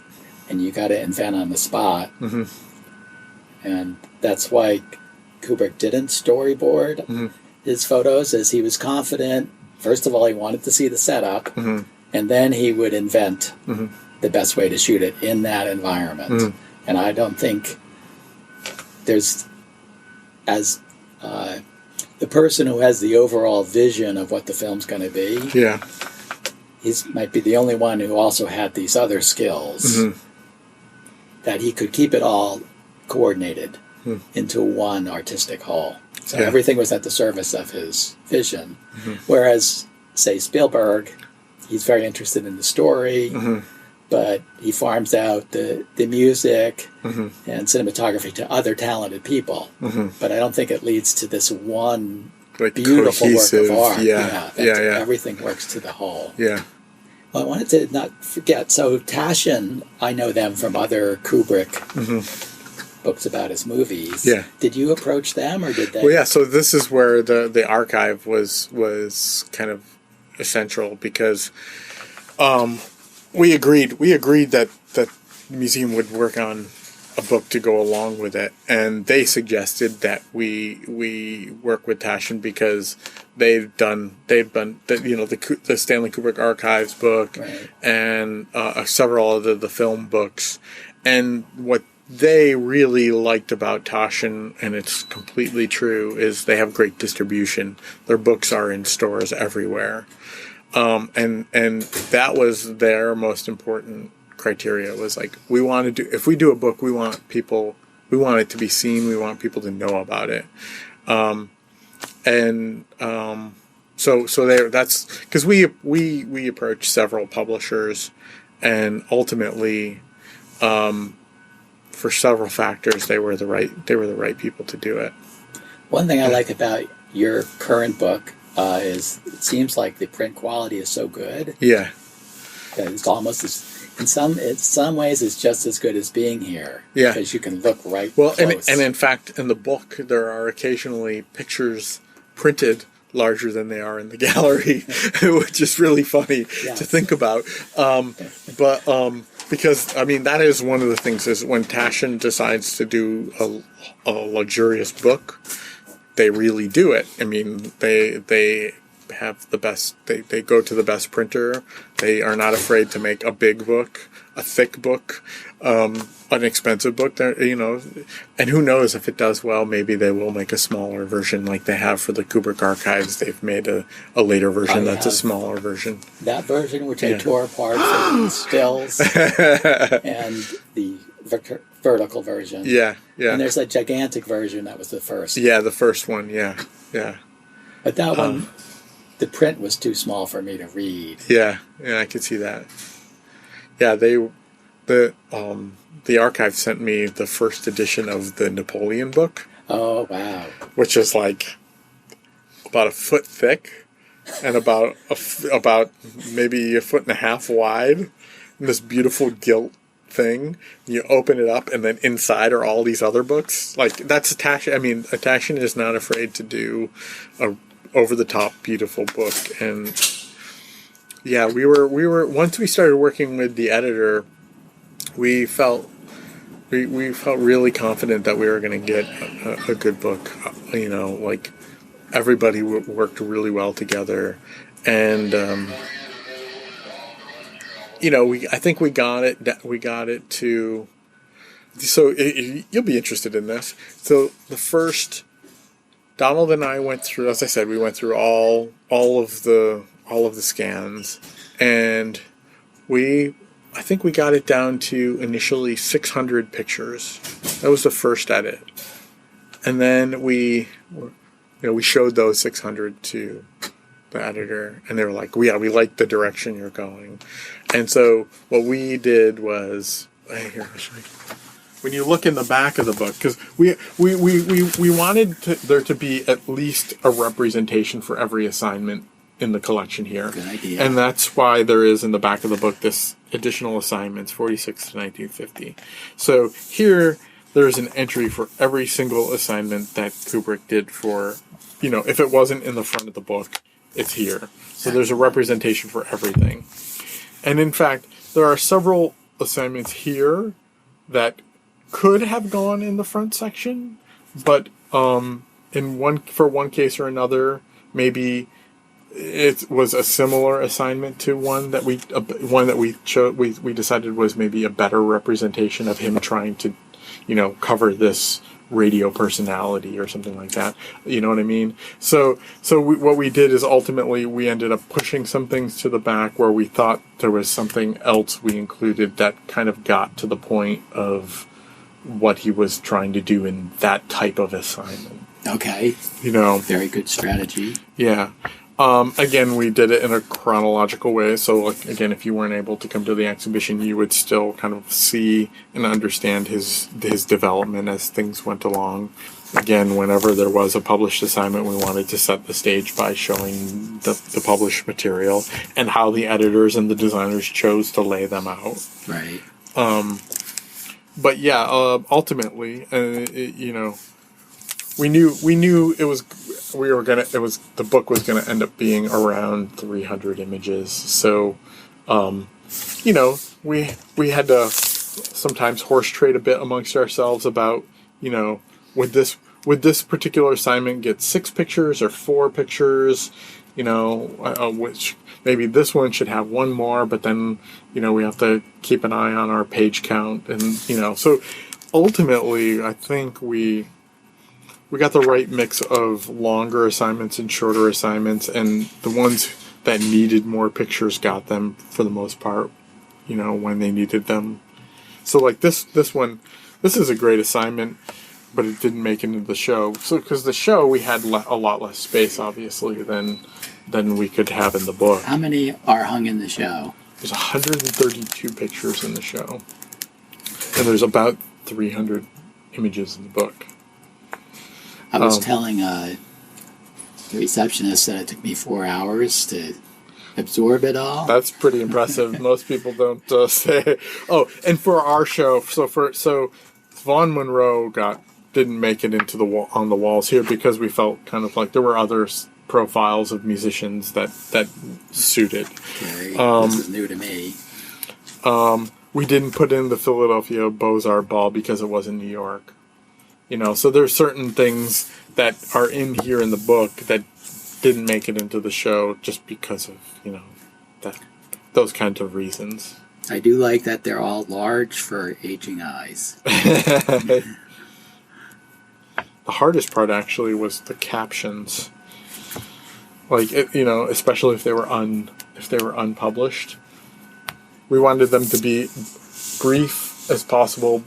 And you got to invent on the spot. And that's why Kubrick didn't storyboard his photos is he was confident. First of all, he wanted to see the setup, and then he would invent the best way to shoot it in that environment. And I don't think there's, as the person who has the overall vision of what the film's going to be, he might be the only one who also had these other skills that he could keep it all coordinated into one artistic whole. So everything was at the service of his vision. Whereas, say, Spielberg, he's very interested in the story, but he farms out the music and cinematography to other talented people. But I don't think it leads to this one beautiful cohesive work of art. Everything Everything works to the whole. Yeah. Well, I wanted to not forget, so Taschen, I know them from other Kubrick books about his movies. Yeah. Did you approach them, or did they? Well, yeah, so this is where the archive was kind of essential, because we agreed that the museum would work on a book to go along with it, and they suggested that we work with Taschen because they've done the Stanley Kubrick Archives book and several of the film books, and what they really liked about Taschen, and it's completely true, is they have great distribution. Their books are in stores everywhere. And that was their most important criteria, was like, if we do a book, we want it to be seen, we want people to know about it. So that's because we approached several publishers, and ultimately, for several factors, they were the right people to do it. One thing I like about your current book is it seems like the print quality is so good. Yeah. It's almost in some ways it's just as good as being here. Yeah. Because you can look right close. And in fact, in the book, there are occasionally pictures printed larger than they are in the gallery, which is really funny to think about. Because, I mean, that is one of the things, is when Taschen decides to do a luxurious book, they really do it. I mean, they have the best, they go to the best printer. They are not afraid to make a big book, a thick book, an expensive book, and who knows, if it does well, maybe they will make a smaller version like they have for the Kubrick Archives. They've made a later version that's a smaller version. That version, which I tore apart for the stills and the vertical version. Yeah. And there's a gigantic version that was the first. Yeah, the first one, yeah. But that one, the print was too small for me to read. Yeah, I could see that. Yeah, the archive sent me the first edition of the Napoleon book. Oh, wow. Which is like about a foot thick and about maybe a foot and a half wide. And this beautiful gilt thing. You open it up, and then inside are all these other books. Like, that's Taschen. I mean, Taschen is not afraid to do a over-the-top beautiful book. And yeah, we were once we started working with the editor, we felt really confident that we were going to get a good book. Like, everybody worked really well together, and I think we got it to. So you'll be interested in this. So the first, Donald and I went through. As I said, we went through all of the scans, and I think we got it down to initially 600 pictures. That was the first edit, and then we showed those 600 to the editor, and they were like, "Yeah, we like the direction you're going." And so what we did was, when you look in the back of the book, because we wanted there to be at least a representation for every assignment in the collection here. Good idea. And that's why there is in the back of the book this additional assignments, 46 to 1950. So here there's an entry for every single assignment that Kubrick did for, if it wasn't in the front of the book, it's here. So there's a representation for everything. And in fact, there are several assignments here that could have gone in the front section, but in one case or another, maybe it was a similar assignment to one that we decided was maybe a better representation of him trying to, cover this radio personality or something like that. You know what I mean? So what we did is ultimately we ended up pushing some things to the back where we thought there was something else we included that kind of got to the point of what he was trying to do in that type of assignment. Okay. Very good strategy. Yeah. Again, we did it in a chronological way. So, again, if you weren't able to come to the exhibition, you would still kind of see and understand his development as things went along. Again, whenever there was a published assignment, we wanted to set the stage by showing the published material and how the editors and the designers chose to lay them out. Right. But yeah, ultimately, we knew the book was gonna end up being around 300 images. So, we had to sometimes horse trade a bit amongst ourselves about, would this particular assignment get 6 pictures or 4 pictures? Which maybe this one should have 1 more, but then, we have to keep an eye on our page count. And, so ultimately, I think we got the right mix of longer assignments and shorter assignments, and the ones that needed more pictures got them for the most part, when they needed them. So like this one, this is a great assignment, but it didn't make it into the show. So because the show, we had a lot less space, obviously, than we could have in the book. How many are hung in the show? There's 132 pictures in the show, and there's about 300 images in the book. I was telling the receptionist that it took me 4 hours to absorb it all. That's pretty impressive. Most people don't say. Oh, and for our show, so Vaughn Monroe didn't make it into on the walls here because we felt kind of like there were other profiles of musicians that suited. Okay. This is new to me. We didn't put in the Philadelphia Beaux-Arts Ball because it was in New York. So there's certain things that are in here in the book that didn't make it into the show just because of, those kinds of reasons. I do like that they're all large for aging eyes. The hardest part actually was the captions. Like, especially if they were unpublished. We wanted them to be brief as possible,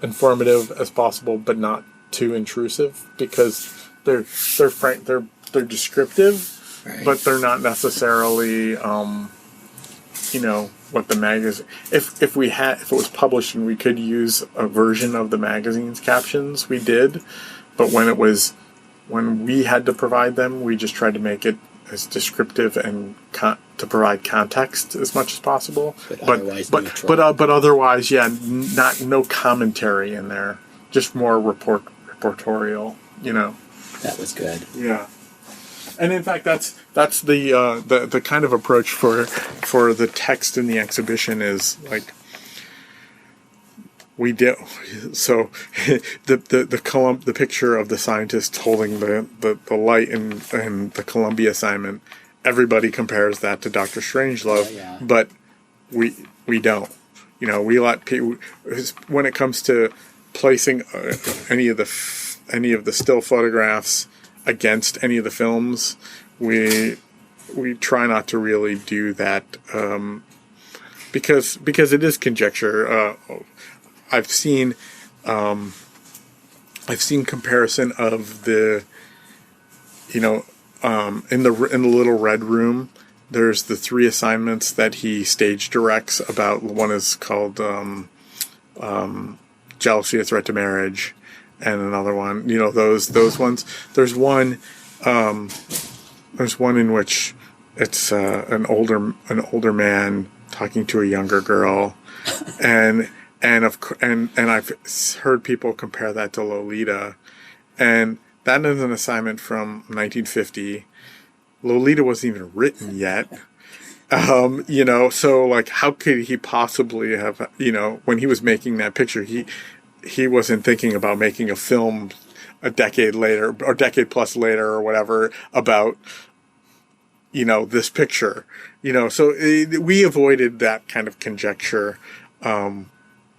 informative as possible, but not too intrusive because they're descriptive, right, but they're not necessarily what the magazine. If it was published and we could use a version of the magazine's captions, we did, but when we had to provide them, we just tried to make it as descriptive and to provide context as much as possible. But otherwise, yeah, no commentary in there. Just more reportorial. That was good. Yeah, and in fact, that's the kind of approach for the text in the exhibition is like. We did so. The picture of the scientist holding the light in the Columbia assignment. Everybody compares that to Dr. Strangelove, yeah. But we don't. We let people when it comes to placing any of the still photographs against any of the films. We try not to really do that because it is conjecture. I've seen comparison of the, in the Little Red Room. There's the 3 assignments that he stage directs about. One is called Jealousy: A Threat to Marriage, and another one. Those ones. There's one in which it's an older man talking to a younger girl, and I've heard people compare that to Lolita, and that is an assignment from 1950. Lolita wasn't even written yet, so like how could he possibly have, when he was making that picture, he wasn't thinking about making a film a decade later or decade plus later or whatever about, this picture, so we avoided that kind of conjecture,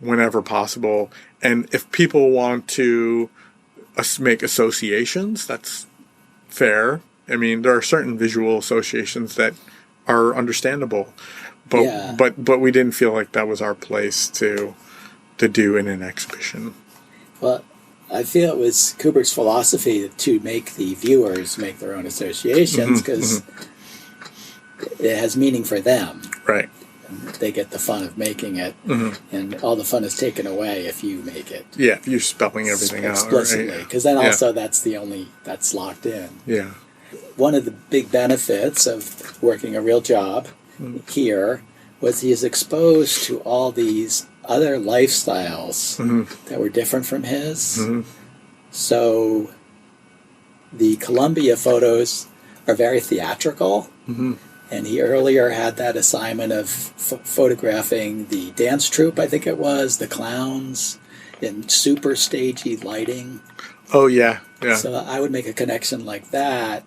whenever possible. And if people want to make associations, that's fair. I mean, there are certain visual associations that are understandable, but we didn't feel like that was our place to do in an exhibition. Well, I feel it was Kubrick's philosophy to make the viewers make their own associations because it has meaning for them. Right. And they get the fun of making it, and all the fun is taken away if you make it. Yeah, if you're spelling everything explicitly, because then also that's locked in. Yeah. One of the big benefits of working a real job here was he is exposed to all these other lifestyles that were different from his. So the Columbia photos are very theatrical, and he earlier had that assignment of photographing the dance troupe, I think it was, the clowns, in super stagey lighting. Oh, yeah. So I would make a connection like that.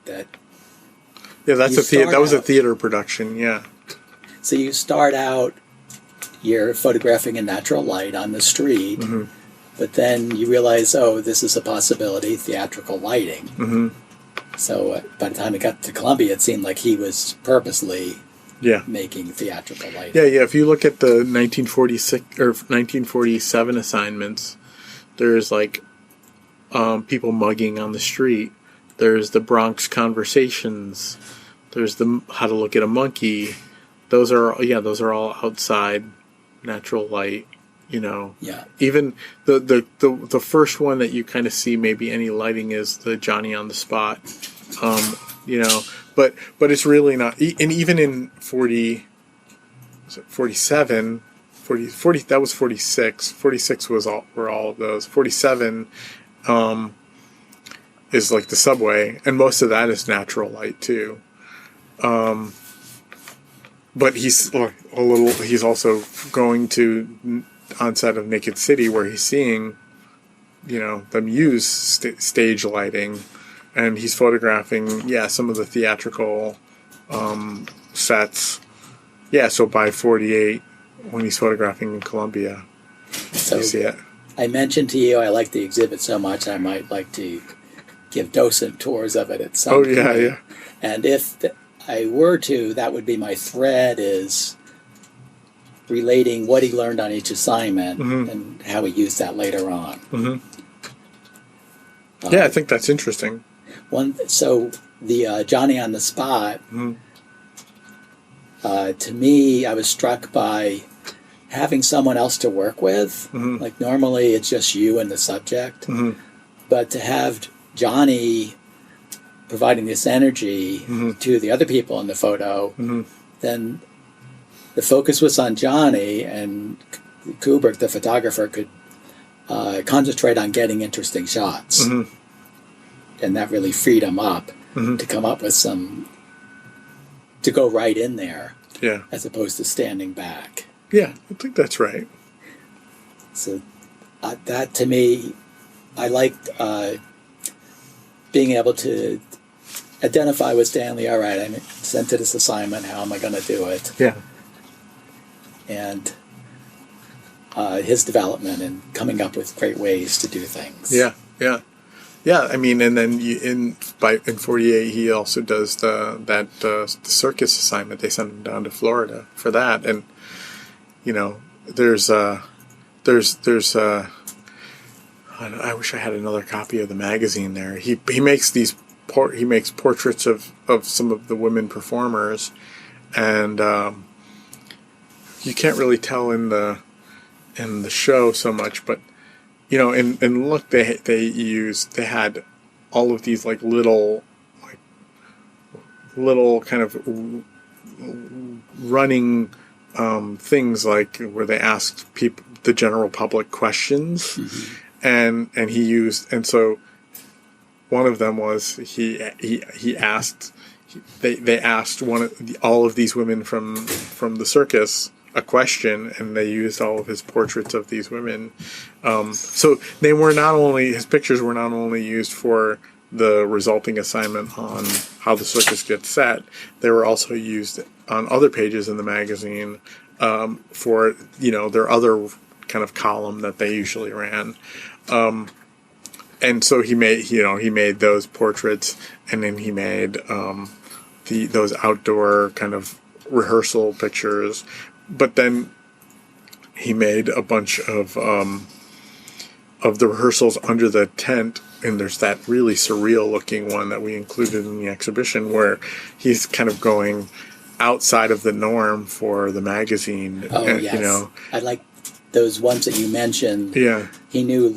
Yeah, that was a theater production, yeah. So you start out, you're photographing in natural light on the street, but then you realize, this is a possibility, theatrical lighting. So by the time it got to Columbia, it seemed like he was purposely making theatrical lighting. Yeah. If you look at the 1946 or 1947 assignments, there's like people mugging on the street. There's the Bronx Conversations. There's the How to Look at a Monkey. Those are all outside, natural light. Yeah. Even the first one that you kind of see maybe any lighting is the Johnny on the Spot. But it's really not. And even in 47, 40 that was 46. 46 were all of those. 47 is like the subway, and most of that is natural light too. But he's also going to on set of Naked City where he's seeing, them use stage lighting, and he's photographing, some of the theatrical sets. Yeah, so by 48, when he's photographing in Columbia, you see it. I mentioned to you I like the exhibit so much I might like to give docent tours of it at some point. Oh, yeah. And if I were to, that would be my thread, is relating what he learned on each assignment and how he used that later on. I think that's interesting. So the Johnny on the Spot, to me, I was struck by having someone else to work with. Like normally it's just you and the subject, but to have Johnny providing this energy to the other people in the photo, then the focus was on Johnny, and Kubrick, the photographer, could concentrate on getting interesting shots. And that really freed him up to come up with to go right in there, as opposed to standing back. Yeah, I think that's right. So that, to me, I liked being able to identify with Stanley. All right, I'm sent to this assignment. How am I going to do it? Yeah. And his development and coming up with great ways to do things. Yeah. I mean, and then in 48, he also does the circus assignment. They send him down to Florida for that, and there's I wish I had another copy of the magazine there. He makes portraits of some of the women performers, and you can't really tell in the show so much, but and look, they had all of these little kind of running things where they asked the general public questions, and he used, and so one of them was he asked they asked all of these women from the circus a question, and they used all of his portraits of these women. So they were not only, his pictures were not only used for the resulting assignment on how the circus gets set, they were also used on other pages in the magazine for, their other kind of column that they usually ran. And so he made those portraits, and then he made those outdoor kind of rehearsal pictures. But then he made a bunch of the rehearsals under the tent, and there's that really surreal looking one that we included in the exhibition where he's kind of going outside of the norm for the magazine. Oh, yes. I like those ones that you mentioned. Yeah. He knew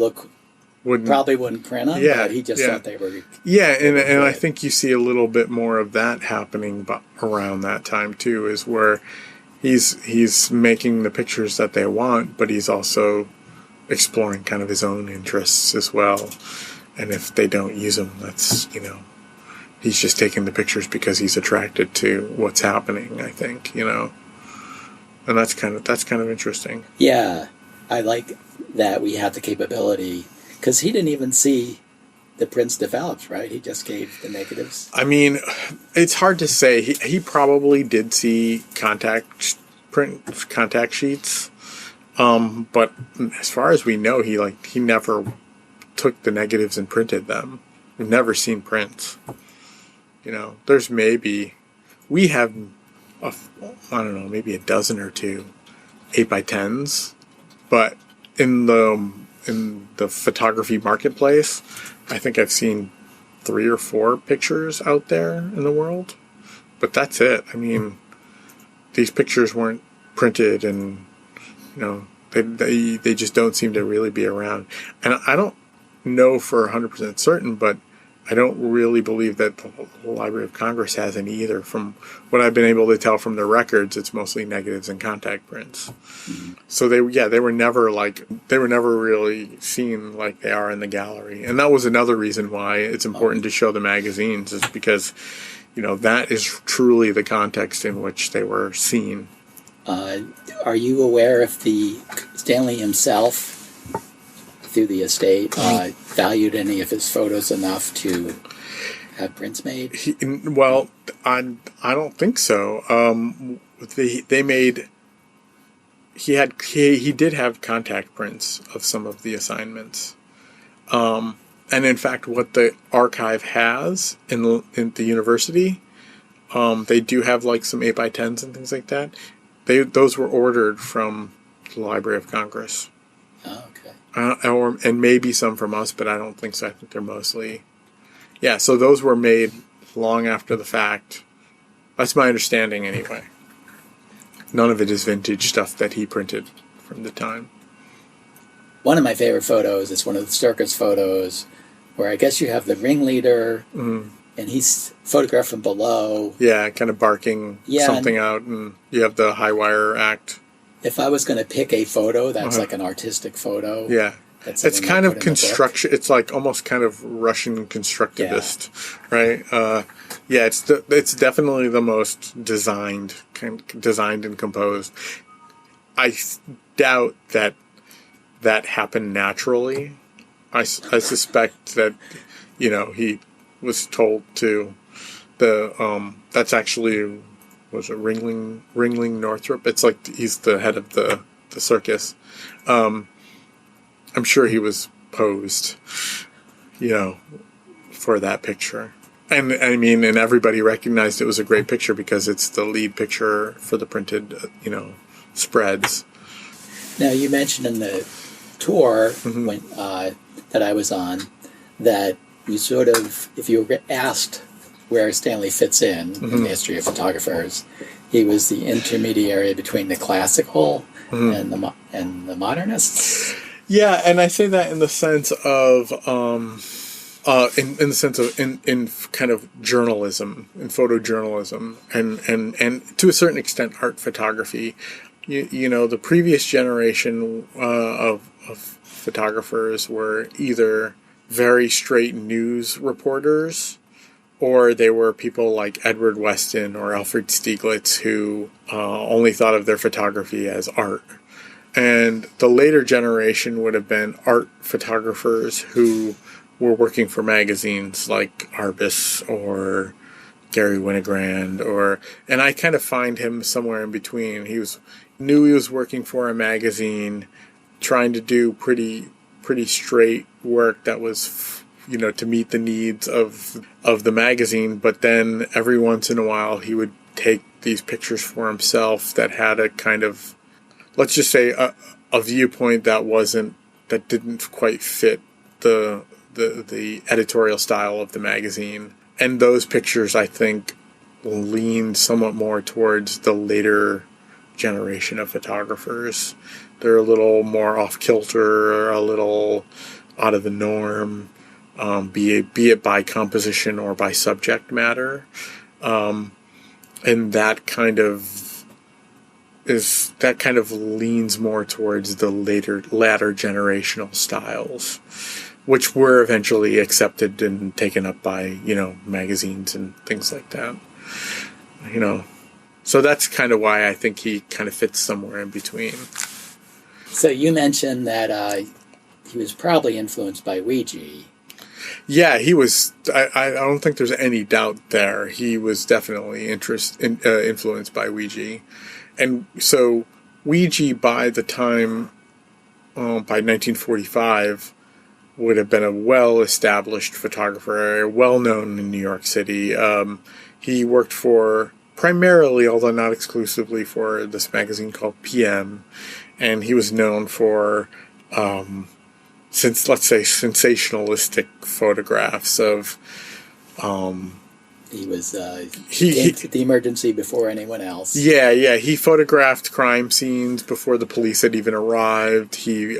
probably wouldn't print them, but he just thought they were... Yeah, and I think you see a little bit more of that happening around that time, too, is where he's making the pictures that they want, but he's also exploring kind of his own interests as well. And if they don't use them, that's, he's just taking the pictures because he's attracted to what's happening, I think, And that's kind of interesting. Yeah, I like that we had the capability, because he didn't even see the prints developed, right? He just gave the negatives. I mean, it's hard to say. He probably did see contact sheets, but as far as we know, he never took the negatives and printed them. We've never seen prints. There's we have maybe a dozen or two 8x10s, but in the photography marketplace, I think I've seen 3 or 4 pictures out there in the world, but that's it. I mean, these pictures weren't printed, and they just don't seem to really be around. And I don't know for 100% certain, but I don't really believe that the Library of Congress has any either. From what I've been able to tell from the records, it's mostly negatives and contact prints. Mm-hmm. So they were never really seen like they are in the gallery. And that was another reason why it's important to show the magazines, is because, that is truly the context in which they were seen. Are you aware if the Stanley himself, through the estate, valued any of his photos enough to have prints made? I don't think so. He did have contact prints of some of the assignments. And in fact, what the archive has in the university, they do have like some 8x10s and things like that. Those were ordered from the Library of Congress. Oh, okay. And maybe some from us, but I don't think so. I think they're mostly... Yeah, so those were made long after the fact. That's my understanding anyway. None of it is vintage stuff that he printed from the time. One of my favorite photos is one of the circus photos where I guess you have the ringleader, and he's photographed from below. Yeah, kind of barking something out, and you have the high wire act. If I was going to pick a photo that's like an artistic photo. Yeah. It's kind of construction. It's like almost kind of Russian constructivist, right? It's definitely the most designed and composed. I doubt that happened naturally. I suspect that, he was told to that's actually, was it Ringling Northrop? It's like he's the head of the circus. I'm sure he was posed, for that picture. And I mean, and everybody recognized it was a great picture because it's the lead picture for the printed, spreads. Now, you mentioned in the tour when that I was on that you sort of, if you were asked where Stanley fits in the history of photographers, he was the intermediary between the classical and the modernists. Yeah, and I say that in the sense of in kind of journalism, in photojournalism, and to a certain extent art photography. The previous generation of photographers were either very straight news reporters or they were people like Edward Weston or Alfred Stieglitz who only thought of their photography as art. And the later generation would have been art photographers who were working for magazines like Arbus or Gary Winogrand, and I kind of find him somewhere in between. Knew he was working for a magazine, trying to do pretty straight work that was, to meet the needs of the magazine. But then every once in a while, he would take these pictures for himself that had a kind of, let's just say, a viewpoint that didn't quite fit the editorial style of the magazine. And those pictures, I think, lean somewhat more towards the later generation of photographers. They're a little more off-kilter, a little out of the norm, be it by composition or by subject matter. And that kind of leans more towards the latter generational styles, which were eventually accepted and taken up by, magazines and things like that. So that's kind of why I think he kind of fits somewhere in between. So you mentioned that he was probably influenced by Ouija. Yeah, he was. I don't think there's any doubt there. He was definitely influenced by Ouija. And so Ouija, by the time, by 1945, would have been a well-established photographer, well-known in New York City. He worked primarily, although not exclusively, for this magazine called PM, and he was known for, sensationalistic photographs of. He was into the emergency before anyone else. Yeah. He photographed crime scenes before the police had even arrived. He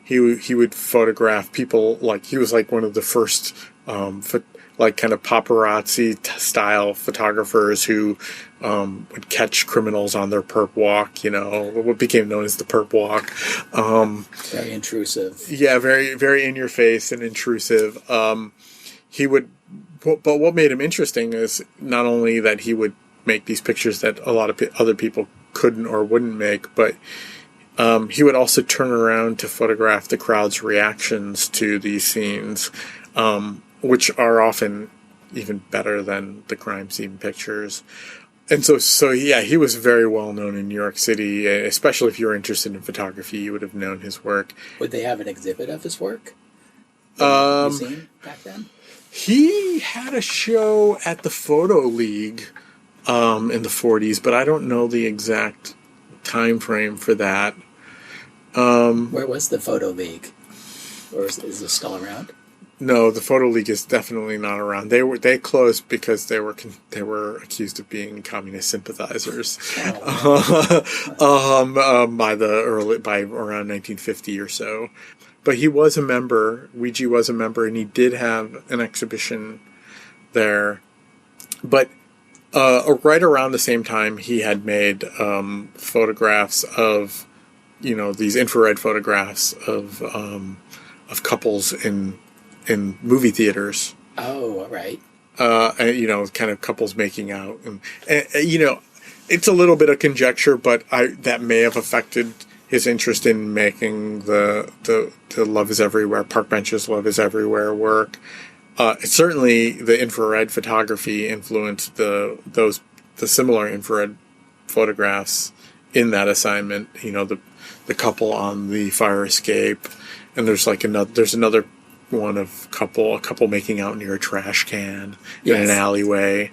would photograph people, like he was like one of the first kind of paparazzi style photographers who would catch criminals on their perp walk, what became known as the perp walk. Very intrusive. Yeah, very, very in your face and intrusive. But what made him interesting is not only that he would make these pictures that a lot of other people couldn't or wouldn't make, but he would also turn around to photograph the crowd's reactions to these scenes, which are often even better than the crime scene pictures. And so yeah, he was very well known in New York City, especially if you were interested in photography, you would have known his work. Would they have an exhibit of his work? You seen back then? He had a show at the Photo League in the 40s, but I don't know the exact time frame for that. Where was the Photo League? Or is it still around? No, the Photo League is definitely not around. They closed because they were accused of being communist sympathizers by around 1950 or so. But he was a member. Ouija was a member, and he did have an exhibition there. But right around the same time, he had made photographs of, these infrared photographs of couples in movie theaters. Oh, right. Kind of couples making out, and it's a little bit of conjecture, but that may have affected his interest in making the Love Is Everywhere, Park Bench's Love Is Everywhere work. Certainly, the infrared photography influenced the similar infrared photographs in that assignment. The couple on the fire escape, and there's another one of a couple making out near a trash can in an alleyway.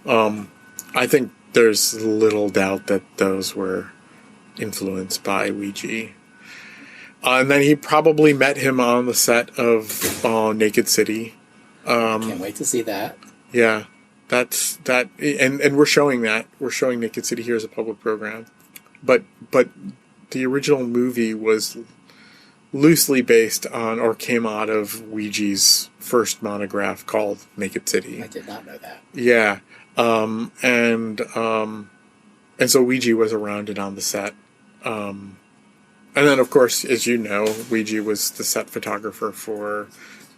I think there's little doubt that those were influenced by Ouija. And then he probably met him on the set of Naked City. Can't wait to see that. Yeah, that's that, and we're showing that. We're showing Naked City here as a public program. But the original movie was loosely based on, or came out of, Ouija's first monograph called Naked City. I did not know that. Yeah. And so Ouija was around and on the set. And then, of course, as you know, Ouija was the set photographer for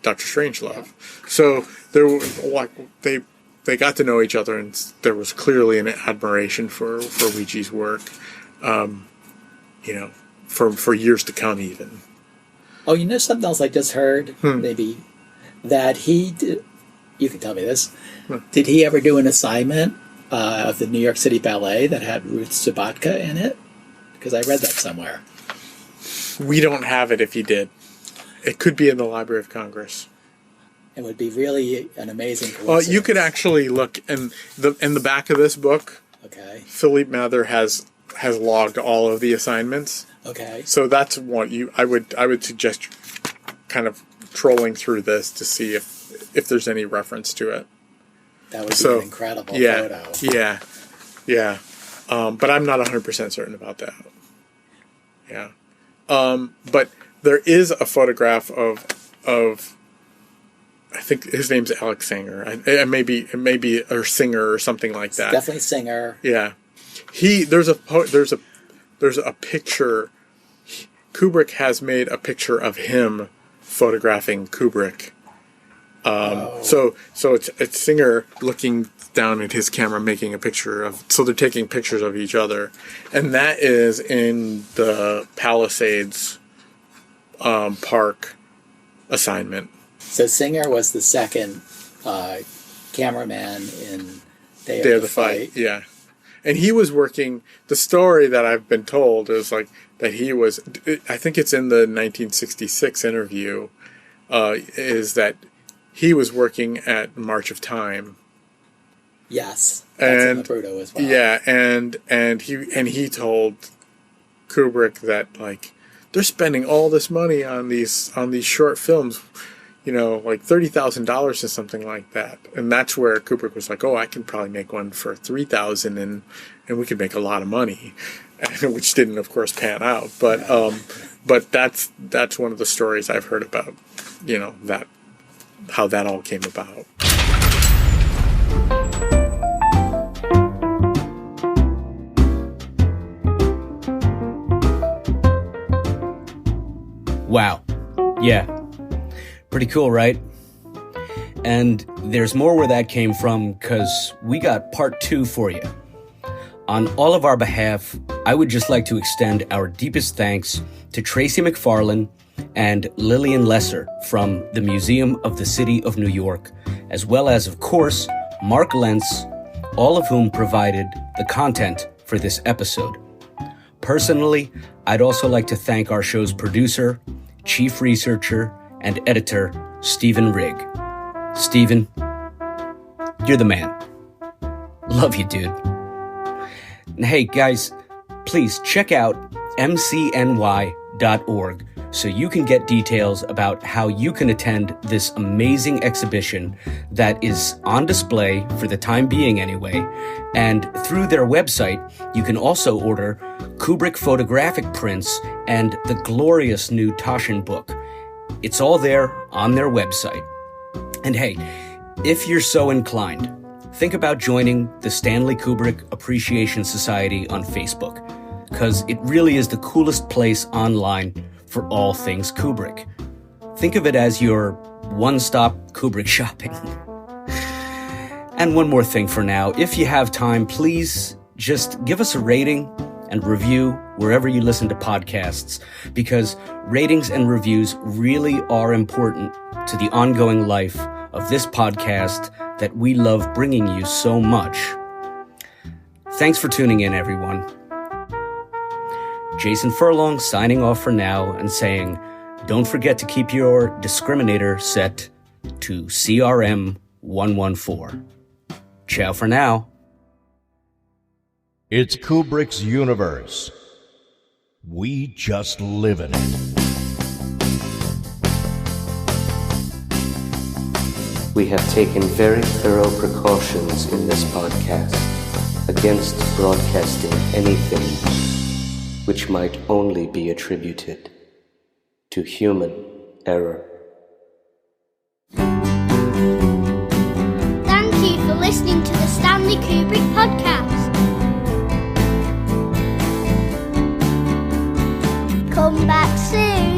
Dr. Strangelove. So there was like they got to know each other, and there was clearly an admiration for Weegee's work, for years to come even. Oh, you know something else I just heard? Maybe that he did, you can tell me this. Did he ever do an assignment of the New York City Ballet that had Ruth Sabatka in it? Because I read that somewhere. We don't have it if he did. It could be in the Library of Congress. It would be really an amazing coincidence. Well, you could actually look in the back of this book. Okay. Philippe Mather has logged all of the assignments. Okay. So that's what I would suggest kind of trolling through this to see if there's any reference to it. That would be an incredible photo. Yeah. But I'm not 100% certain about that. Yeah. But there is a photograph of I think his name's Alex Singer. It may be or Singer or something like that. It's definitely Singer. Yeah. There's a picture. Kubrick has made a picture of him photographing Kubrick. So it's Singer looking down at his camera, making a picture of. So they're taking pictures of each other, and that is in the Palisades Park assignment. So Singer was the second cameraman in Day of the Fight. Yeah. And he was working, the story that I've been told is like that he was, I think it's in the 1966 interview, is that he was working at March of Time. Yes. That's in the Bruto as well. Yeah, and he told Kubrick that like they're spending all this money on these short films, like $30,000 or something like that. And that's where Kubrick was like, oh, I can probably make one for $3,000 and we could make a lot of money, which didn't, of course, pan out. But that's one of the stories I've heard about, that how that all came about. Wow. Yeah. Pretty cool, right? And there's more where that came from, because we got part 2 for you. On all of our behalf, I would just like to extend our deepest thanks to Tracy McFarlane and Lillian Lesser from the Museum of the City of New York, as well as, of course, Mark Lentz, all of whom provided the content for this episode. Personally, I'd also like to thank our show's producer, chief researcher, and editor, Stephen Rigg. Stephen, you're the man. Love you, dude. And hey, guys, please check out mcny.org so you can get details about how you can attend this amazing exhibition that is on display for the time being anyway. And through their website, you can also order Kubrick photographic prints and the glorious new Taschen book. It's all there on their website. And hey, if you're so inclined, think about joining the Stanley Kubrick Appreciation Society on Facebook, because it really is the coolest place online for all things Kubrick. Think of it as your one-stop Kubrick shopping. And one more thing for now, if you have time, please just give us a rating and review wherever you listen to podcasts, because ratings and reviews really are important to the ongoing life of this podcast that we love bringing you so much. Thanks for tuning in, everyone. Jason Furlong signing off for now and saying, don't forget to keep your discriminator set to CRM 114. Ciao for now. It's Kubrick's universe. We just live in it. We have taken very thorough precautions in this podcast against broadcasting anything which might only be attributed to human error. Thank you for listening to the Stanley Kubrick Podcast. Come back soon.